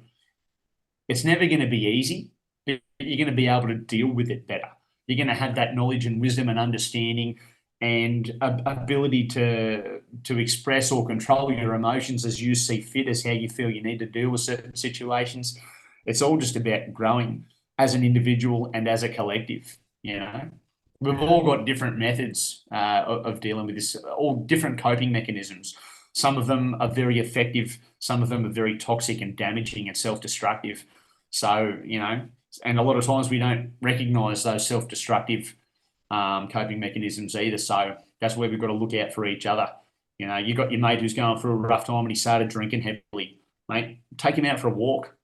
it's never going to be easy, but you're going to be able to deal with it better. You're going to have that knowledge and wisdom and understanding and ability to express or control your emotions as you see fit, as how you feel you need to deal with certain situations. It's all just about growing as an individual and as a collective. We've all got different methods of dealing with this, all different coping mechanisms. Some of them are very effective. Some of them are very toxic and damaging and self-destructive. So, and a lot of times we don't recognize those self-destructive coping mechanisms either. So that's where we've got to look out for each other. You got your mate who's going through a rough time and he started drinking heavily. Mate, take him out for a walk.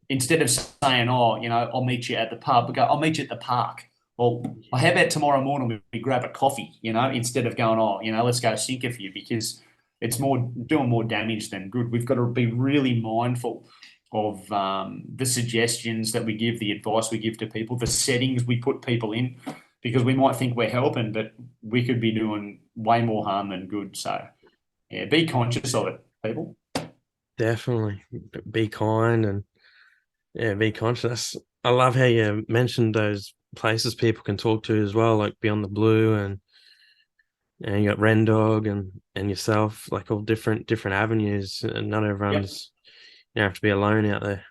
Instead of saying, I'll meet you at the pub, go, I'll meet you at the park. Well, how about tomorrow morning we grab a coffee, instead of going, let's go sink a few, because it's doing more damage than good. We've got to be really mindful of the suggestions that we give, the advice we give to people, the settings we put people in, because we might think we're helping, but we could be doing way more harm than good. So, yeah, be conscious of it, people. Definitely. Be kind and be conscious. I love how you mentioned those places people can talk to as well, like Beyond the Blue and you got Ren Dog and yourself, like all different avenues, and not everyone's you don't have to be alone out there.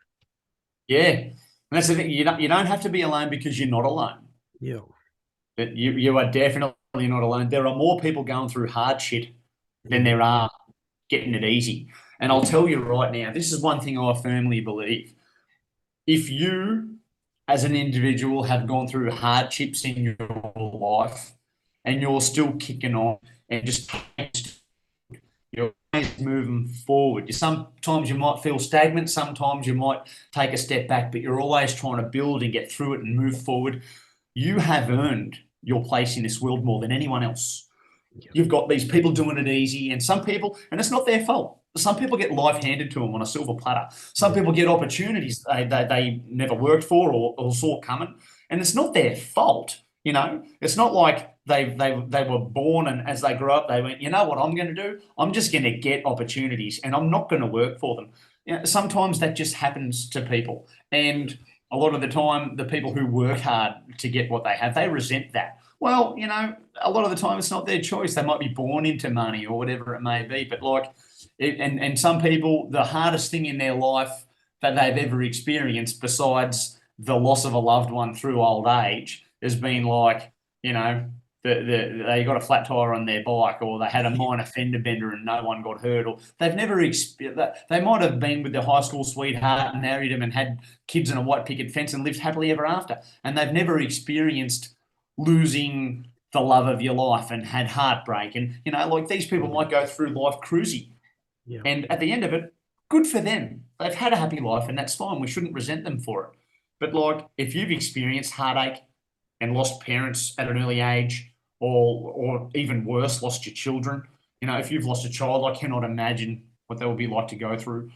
Yeah. And that's the thing, you don't have to be alone because you're not alone. Yeah. But you are definitely not alone. There are more people going through hard shit than there are getting it easy. And I'll tell you right now, this is one thing I firmly believe. If you, as an individual, have gone through hardships in your life and you're still kicking on and just you're always moving forward. Sometimes you might feel stagnant. Sometimes you might take a step back, but you're always trying to build and get through it and move forward. You have earned your place in this world more than anyone else. You've got these people doing it easy, and some people, and it's not their fault. Some people get life handed to them on a silver platter. Some people get opportunities they never worked for or saw coming, and it's not their fault. It's not like they were born and as they grew up they went, what I'm going to do? I'm just going to get opportunities and I'm not going to work for them. Sometimes that just happens to people, and a lot of the time the people who work hard to get what they have, they resent that. Well, a lot of the time it's not their choice. They might be born into money or whatever it may be, but and some people, the hardest thing in their life that they've ever experienced, besides the loss of a loved one through old age, has been they got a flat tire on their bike, or they had a minor fender bender and no one got hurt, or they've never they might have been with their high school sweetheart and married him and had kids in a white picket fence and lived happily ever after, and they've never experienced losing the love of your life and had heartbreak. And like, these people might go through life cruisy, Yeah. and at the end of it, good for them. They've had a happy life, and that's fine. We shouldn't resent them for it. But like, if you've experienced heartache and lost parents at an early age, or even worse, lost your children, if you've lost a child, I cannot imagine what that would be like to go through.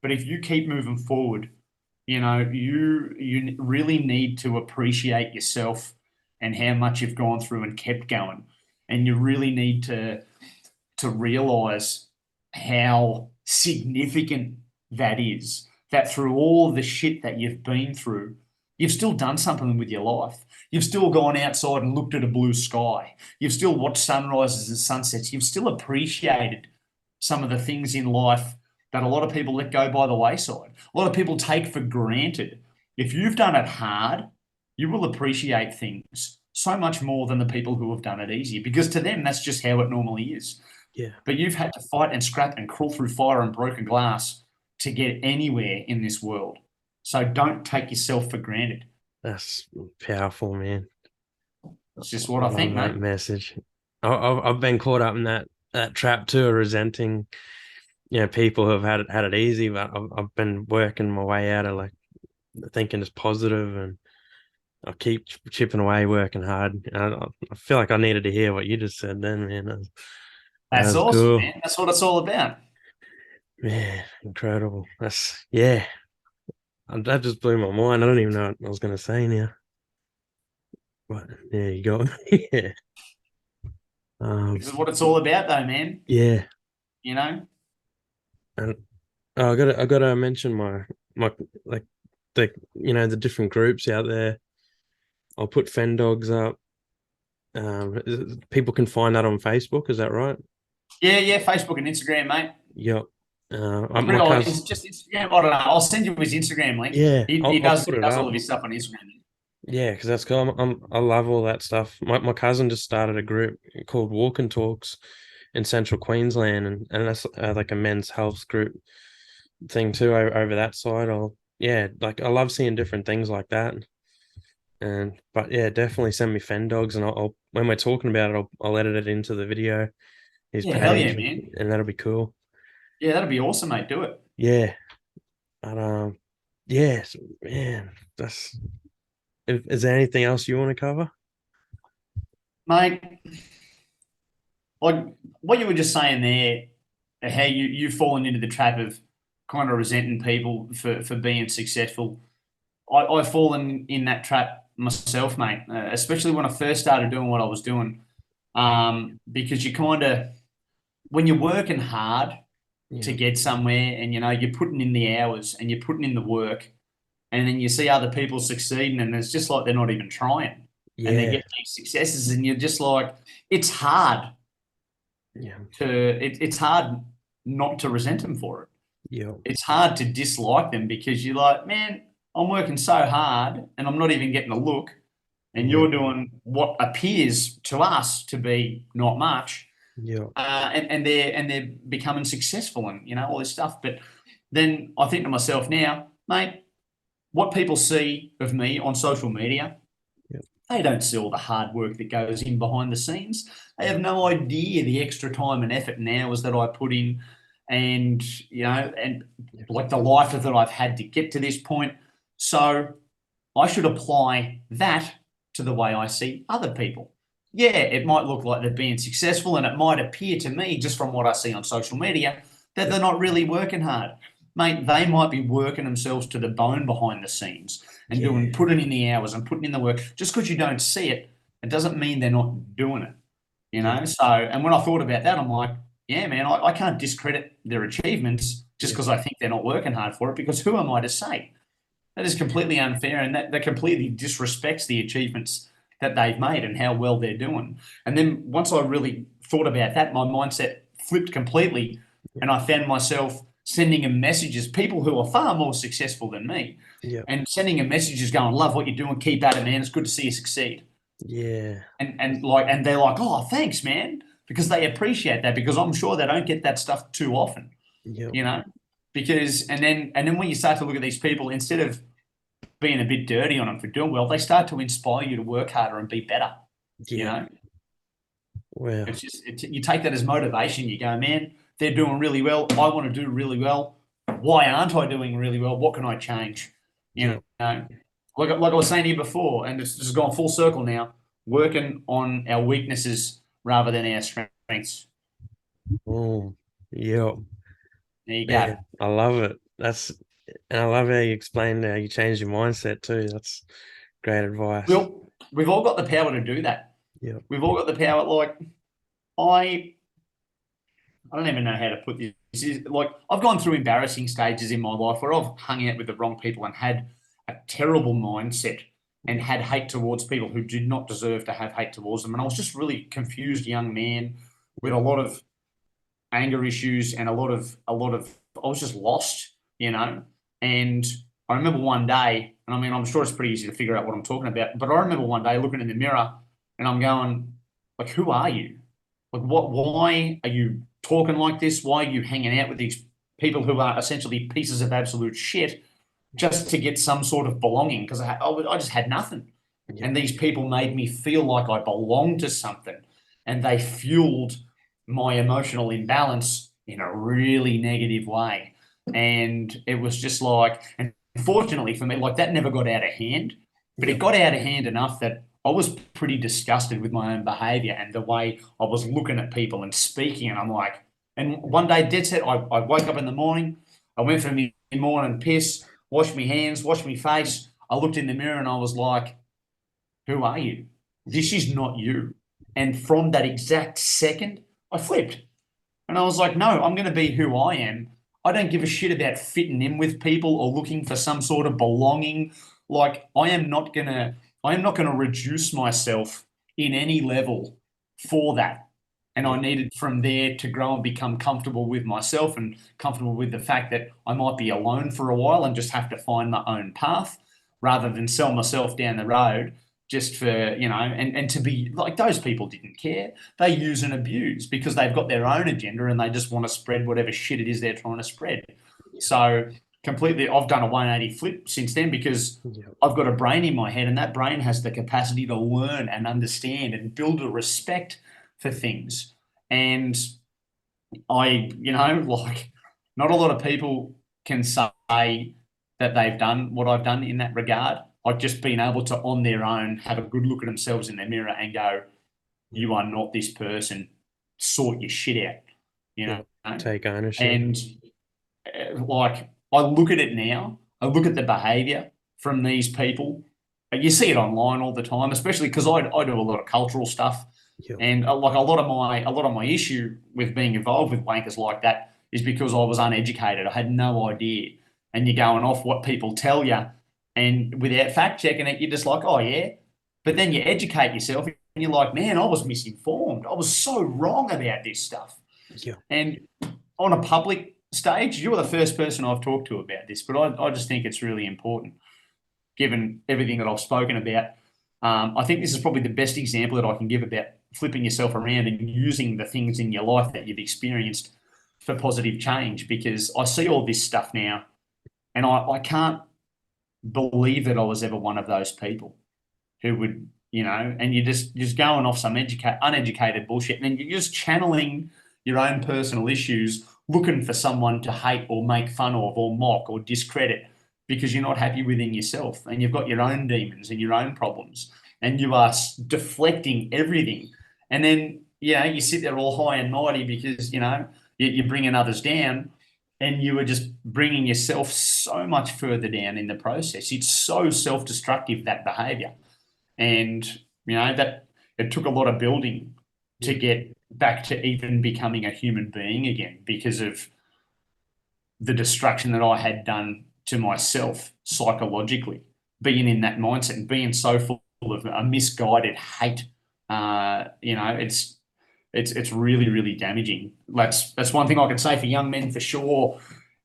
But if you keep moving forward, you really need to appreciate yourself and how much you've gone through and kept going. And you really need to realize how significant that is, that through all the shit that you've been through, you've still done something with your life. You've still gone outside and looked at a blue sky. You've still watched sunrises and sunsets. You've still appreciated some of the things in life that a lot of people let go by the wayside. A lot of people take for granted. If you've done it hard, you will appreciate things so much more than the people who have done it easy, because to them, that's just how it normally is. Yeah. But you've had to fight and scrap and crawl through fire and broken glass to get anywhere in this world. So don't take yourself for granted. That's powerful, man. It's just what I think, that mate. message. I've been caught up in that trap too, of resenting, people who have had it easy. But I've been working my way out of, like, thinking it's positive, and I keep chipping away, working hard. I feel like I needed to hear what you just said then, man. That's That's awesome, cool. man. That's what it's all about. Man, incredible. That just blew my mind. I don't even know what I was going to say now. But there you go. Yeah. This is what it's all about, though, man. Yeah. You And I gotta mention my like the different groups out there. I'll put Fen Dogs up. People can find that on Facebook. Is that right? Yeah. Facebook and Instagram, mate. Yep. My Really, cousin. it's just Instagram. I don't know. I'll send you his Instagram link. Yeah, He I'll does put it all up. of his stuff on Instagram. Yeah, because that's cool. I love all that stuff. My cousin just started a group called Walk and Talks in Central Queensland, and that's like a men's health group thing too over that side. I love seeing different things like that. But yeah, definitely send me Fen Dogs, and I'll when we're talking about it, I'll edit it into the video, his Yeah, hell yeah, page, man. and that'll be cool. Yeah, that'd be awesome, mate. Do it. Yeah, but yeah, man, that's. Is there anything else you want to cover? Mate, like what you were just saying there, how you've fallen into the trap of kind of resenting people for being successful. I've fallen in that trap myself, mate, especially when I first started doing what I was doing. Because you kind of, when you're working hard to Yeah, get somewhere, and you're putting in the hours and you're putting in the work, and then you see other people succeeding, and it's just like they're not even trying, and they yeah, get these successes, and you're just like, it's hard yeah, it's hard not to resent them for it. yeah, It's hard to dislike them, because you're like, man, I'm working so hard and I'm not even getting a look, and yeah, you're doing what appears to us to be not much, yeah, and they're becoming successful, and all this stuff. But then I think to myself now, mate, what people see of me on social media, yeah, they don't see all the hard work that goes in behind the scenes. They have no idea the extra time and effort and hours that I put in, and and like the life that I've had to get to this point. So I should apply that to the way I see other people. Yeah, it might look like they're being successful, and it might appear to me, just from what I see on social media, that they're not really working hard. Mate, they might be working themselves to the bone behind the scenes and yeah, putting in the hours and putting in the work. Just because you don't see it, it doesn't mean they're not doing it. yeah, So, and when I thought about that, I'm like, yeah, man, I can't discredit their achievements just yeah, because I think they're not working hard for it, because who am I to say? That is completely unfair, and that completely disrespects the achievements that they've made and how well they're doing. And then once I really thought about that, my mindset flipped completely, and I found myself sending them messages, people who are far more successful than me, yeah, and sending them messages going, love what you're doing, keep at it, man. It's good to see you succeed. Yeah. And they're like, oh, thanks, man, because they appreciate that, because I'm sure they don't get that stuff too often, Yep. you know, because and then when you start to look at these people, instead of being a bit dirty on them for doing well, they start to inspire you to work harder and be better. You Yeah. know, Wow. it's just you take that as motivation. You go, man, they're doing really well. I want to do really well. Why aren't I doing really well? What can I change? You Yep. know, like I was saying to you before, and it's just gone full circle now. Working on our weaknesses rather than our strengths. Oh, yep. There you go. Man, I love it. And I love how you explained how you changed your mindset too. That's great advice. We've all got the power to do that. Yep. We've all got the power. Like I, I don't even know how to put this. This is like I've gone through embarrassing stages in my life where I've hung out with the wrong people and had a terrible mindset and had hate towards people who did not deserve to have hate towards them. And I was just really confused young man with a lot of anger issues and a lot of I was just lost, you know. And I remember one day, and I mean I'm sure it's pretty easy to figure out what I'm talking about, but I remember one day looking in the mirror and I'm going, like, who are you? Like, why are you talking like this? Why are you hanging out with these people who are essentially pieces of absolute shit just to get some sort of belonging? Because I just had nothing. Yep. And these people made me feel like I belonged to something. And they fueled my emotional imbalance in a really negative way. And it was just like, and fortunately for me, like that never got out of hand, but it Yep. got out of hand enough that I was pretty disgusted with my own behavior and the way I was looking at people and speaking. And I'm like, and one day, dead set, I woke up in the morning, I went for my morning piss, washed my hands, washed my face. I looked in the mirror and I was like, who are you? This is not you. And from that exact second, I flipped. And I was like, no, I'm going to be who I am. I don't give a shit about fitting in with people or looking for some sort of belonging. Like I am not going to reduce myself in any level for that. And I Yep. needed from there to grow and become comfortable with myself and comfortable with the fact that I might be alone for a while and just have to find my own path rather than sell myself down the road just for, and to be like those people didn't care. They use and abuse because they've got their own agenda and they just want to spread whatever shit it is they're trying to spread. So completely, I've done a 180 flip since then because Yep. I've got a brain in my head and that brain has the capacity to learn and understand and build a respect for things. And like not a lot of people can say that they've done what I've done in that regard. Like just being able to on their own have a good look at themselves in the mirror and go, Yep. you are not this person. Sort your shit out, you know. Yep. Take ownership. And like I look at it now, I look at the behavior from these people. You see it online all the time, especially because I do a lot of cultural stuff, Yep. and like a lot of my issue with being involved with wankers like that is because I was uneducated. I had no idea, and you're going off what people tell you, and without fact checking it, you're just like, oh yeah. But then you educate yourself, and you're like, man, I was misinformed. I was so wrong about this stuff. Yep. And on a public stage, you're the first person I've talked to about this, but I just think it's really important, given everything that I've spoken about. I think this is probably the best example that I can give about flipping yourself around and using the things in your life that you've experienced for positive change, because I see all this stuff now and I can't believe that I was ever one of those people who would, and you're just going off some uneducated bullshit, and then you're just channeling your own personal issues, looking for someone to hate or make fun of or mock or discredit because you're not happy within yourself and you've got your own demons and your own problems and you are deflecting everything. And then, you sit there all high and mighty because, you're bringing others down and you are just bringing yourself so much further down in the process. It's so self-destructive, that behavior. And that it took a lot of building to Yep. get back to even becoming a human being again because of the destruction that I had done to myself psychologically, being in that mindset and being so full of a misguided hate. It's really, really damaging. That's one thing I can say for young men for sure.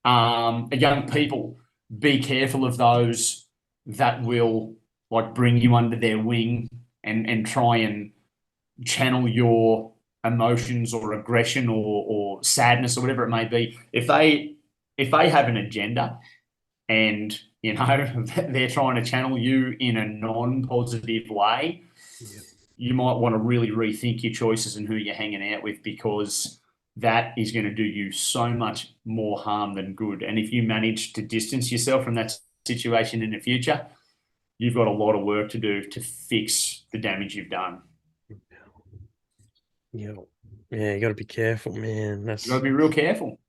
Young people, be careful of those that will like bring you under their wing and try and channel your emotions or aggression or sadness or whatever it may be. If they have an agenda and they're trying to channel you in a non-positive way, you might want to really rethink your choices and who you're hanging out with, because that is going to do you so much more harm than good. And if you manage to distance yourself from that situation in the future, you've got a lot of work to do to fix the damage you've done. Yeah, you got to be careful, man. You got to be real careful.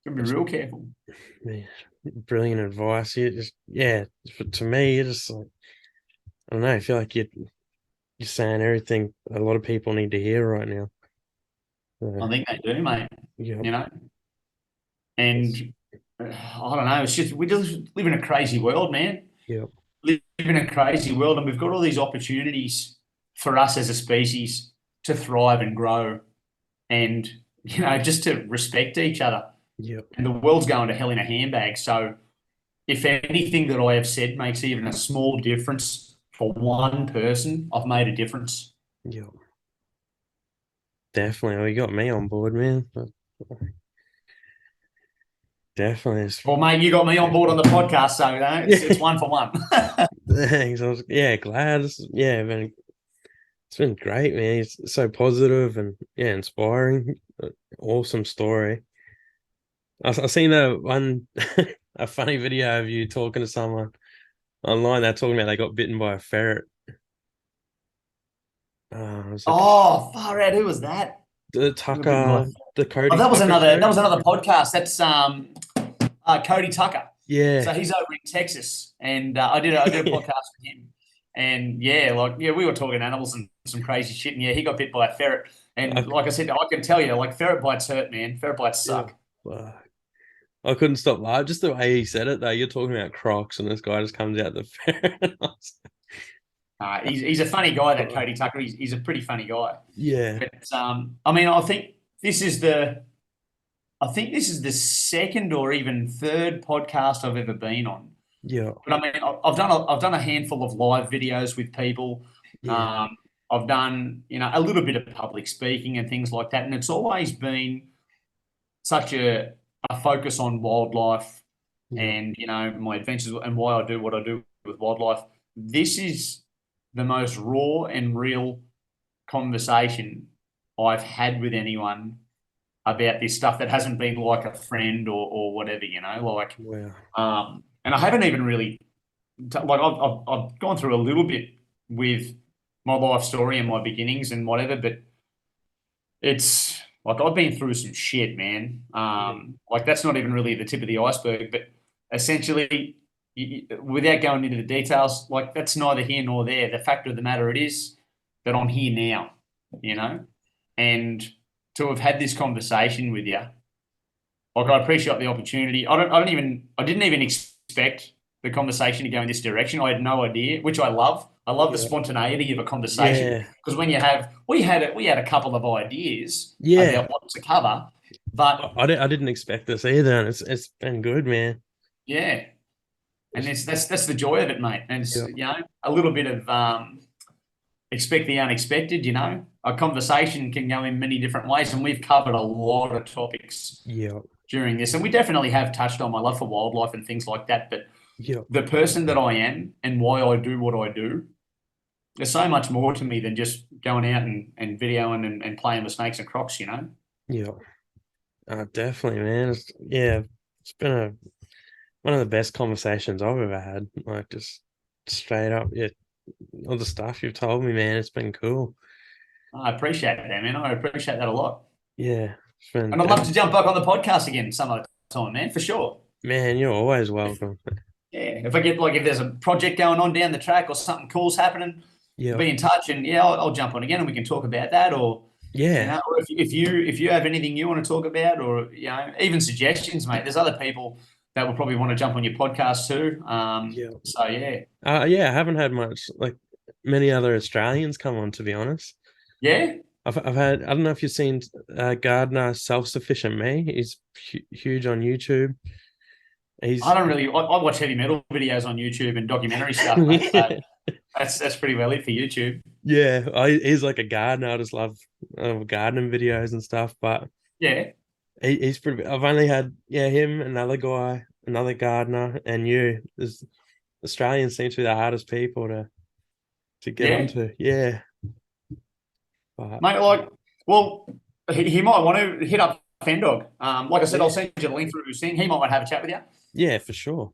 Real careful. Man, brilliant advice. To me, it's just like, I don't know. I feel like you're saying everything a lot of people need to hear right now. I think they do, mate. Yeah. And I don't know. It's just we just live in a crazy world, man. Yeah. Live in a crazy world, and we've got all these opportunities for us as a species to thrive and grow, and just to respect each other. Yeah. And the world's going to hell in a handbag. So if anything that I have said makes even a small difference for one person, I've made a difference. Yeah. Definitely. Well, you got me on board, man. Definitely. Well, mate, you got me on board on the podcast, so it's one for one. Thanks. Glad. It's been great, man. It's so positive and inspiring. Awesome story. I seen a funny video of you talking to someone online. They're talking about they got bitten by a ferret. Far out. Who was that? The Tucker, the Cody. Oh, that was another podcast. That's Cody Tucker. Yeah. So he's over in Texas, and I did a podcast with him. And we were talking animals and some crazy shit. And he got bit by a ferret. And like I said, I can tell you, ferret bites hurt, man. Ferret bites suck. I couldn't stop laughing. Just the way he said it, though. You're talking about Crocs, and this guy just comes out the ferret. He's a funny guy, that Cody Tucker. He's a pretty funny guy. Yeah. But I think this is the second or even third podcast I've ever been on. Yeah. But I've done a handful of live videos with people. Yeah. I've done a little bit of public speaking and things like that, and it's always been such a focus on wildlife and my adventures and why I do what I do with wildlife. This is the most raw and real conversation I've had with anyone about this stuff that hasn't been like a friend or whatever, Wow. And I haven't even really I've gone through a little bit with my life story and my beginnings and whatever, but it's I've been through some shit, man. That's not even really the tip of the iceberg, but essentially, without going into the details, that's neither here nor there. The fact of the matter is that I'm here now, and to have had this conversation with you, I appreciate the opportunity. I didn't even expect the conversation to go in this direction. I had no idea, which I love. I love the spontaneity of a conversation, because when we had a couple of ideas about what to cover, but I didn't expect this either, and it's been good, man. Yeah, and that's the joy of it, mate. And it's a little bit of expect the unexpected. A conversation can go in many different ways, and we've covered a lot of topics during this, and we definitely have touched on my love for wildlife and things like that. But the person that I am and why I do what I do, there's so much more to me than just going out and videoing and playing with snakes and crocs, Yeah, definitely, man. It's been one of the best conversations I've ever had. Just straight up, all the stuff you've told me, man. It's been cool. I appreciate that, man. I appreciate that a lot. Yeah, and I'd love to jump back on the podcast again some other time, man, for sure. Man, you're always welcome. If I get if there's a project going on down the track or something cool's happening, be in touch, and I'll jump on again and we can talk about that. Or or if you have anything you want to talk about, or even suggestions, mate. There's other people that will probably want to jump on your podcast too. So I haven't had many other Australians come on, to be honest. Yeah. I've had, I don't know if you've seen Gardner Self-Sufficient Me. He's huge on YouTube. I watch heavy metal videos on YouTube and documentary stuff. Mate, so That's pretty well it for YouTube. Yeah, he's like a gardener. I just love gardening videos and stuff. But Yeah. he's pretty. I've only had him, another guy, another gardener, and you. There's Australians seem to be the hardest people to get Yeah. onto. Yeah, but Mate, like, well, he might want to hit up Fendog. Like I said, I'll yeah, send you the link through his thing. He might want to have a chat with you yeah, for sure.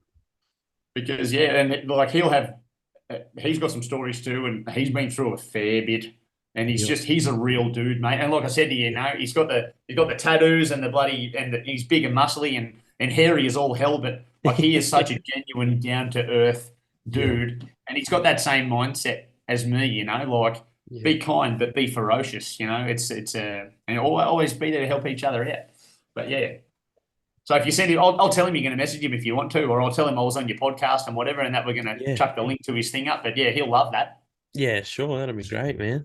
because, yeah, and like he's got some stories too, and he's been through a fair bit. And Yeah, he's a real dude, mate. And like I said to you, he's got the tattoos and the bloody he's big and muscly and hairy as all hell, but like he is such a genuine, down to earth yeah, dude, and he's got that same mindset as me. Like yeah, be kind but be ferocious. And always be there to help each other out. But yeah. So if you send him, I'll tell him you're going to message him if you want to, or I'll tell him I was on your podcast and whatever, and that we're going to yeah, chuck the link to his thing up. But yeah, he'll love that. yeah. Sure, that'd be great, man.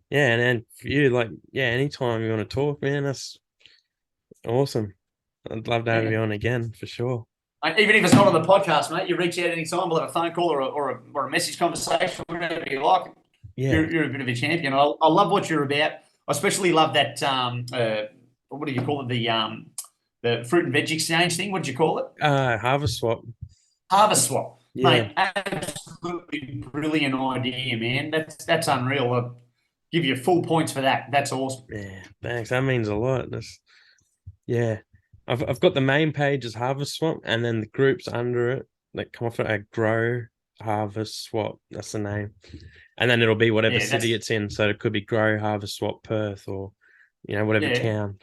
Yeah, and then for you, like, yeah, anytime you want to talk, man, that's awesome. I'd love to have Yeah. you on again for sure. Even if it's not on the podcast, mate, you reach out anytime. We'll have a phone call or a message conversation, whatever you like. Yeah. You're a bit of a champion. I love what you're about. I especially love that. What do you call it? The fruit and veg exchange thing. What did you call it? Harvest swap. Harvest swap, Yeah. mate. Absolutely brilliant idea, man. That's unreal. I'll give you full points for that. That's awesome. Yeah. Thanks. That means a lot. Yeah. I've got the main page as Harvest Swap, and then the groups under it that come off it Grow Harvest Swap. That's the name. And then it'll be whatever Yeah, city it's in. So it could be Grow Harvest Swap Perth, or whatever yeah. town.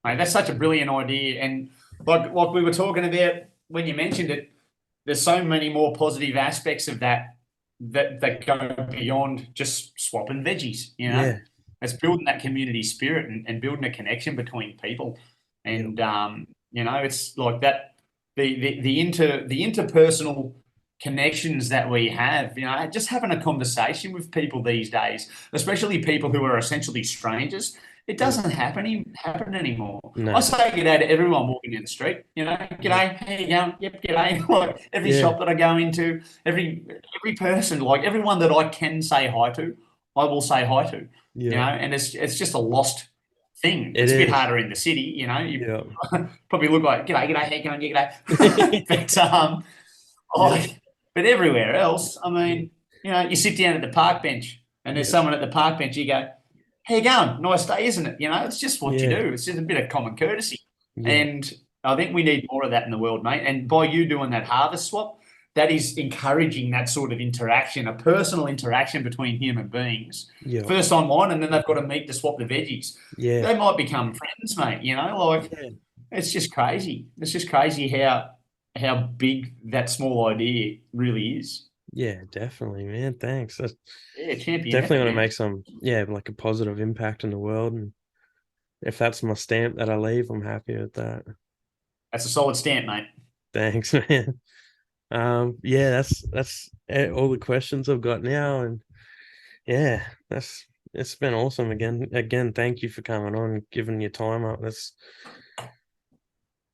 Mate, that's such a brilliant idea. And like we were talking about when you mentioned it, there's so many more positive aspects of that go beyond just swapping veggies. Yeah. It's building that community spirit and building a connection between people. Yep. And it's like that the interpersonal connections that we have, just having a conversation with people these days, especially people who are essentially strangers. It Yeah. doesn't happen anymore. I No. say g'day to everyone walking down the street. G'day, how you going? Yep, g'day. Like every Yeah. shop that I go into, every person, like everyone that I can say hi to, I will say hi to. Yeah. And it's just a lost thing. It It's a bit is. harder in the city. You Yeah. probably look like g'day, how you going? Yeah, g'day. Yeah. But everywhere else, I mean, you sit down at the park bench and there's Yeah. someone at the park bench. You go, how you going? Nice day, isn't it? It's just what you Yeah. do. It's just a bit of common courtesy. Yeah. And I think we need more of that in the world, mate. And by you doing that harvest swap, that is encouraging that sort of interaction, a personal interaction between human beings. Yeah. First online, and then they've got to meet to swap the veggies. Yeah. They might become friends, mate. Yeah. It's just crazy. It's just crazy how big that small idea really is. Yeah, definitely, man. Thanks. That's Yeah, champion. definitely effort, want to man. make some, like a positive impact in the world. And if that's my stamp that I leave, I'm happy with that. That's a solid stamp, mate. Thanks, man. Yeah, that's all the questions I've got now, and yeah, it's been awesome again. Thank you for coming on and giving your time up. That's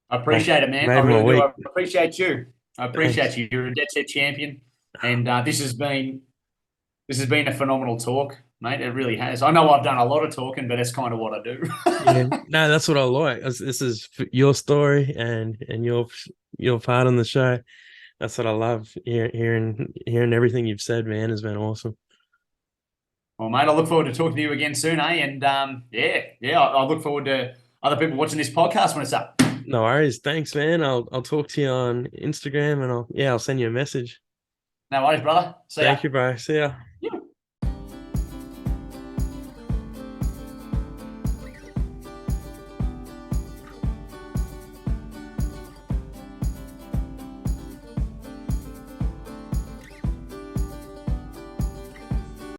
I appreciate it, man. I made my really do. week. I appreciate you. I appreciate Thanks. you. You're a dead set champion, and this has been a phenomenal talk, mate. It really has. I know I've done a lot of talking, but it's kind of what I do. Yeah, no, that's what I like. This is your story and your part on the show. That's what I love. Hearing everything you've said, man, has been awesome. Well, mate, I look forward to talking to you again soon, eh? And I look forward to other people watching this podcast when it's up. No worries. Thanks, man. I'll talk to you on Instagram, and I'll send you a message. No worries, brother. See ya. Thank you, bro. See ya. Yeah.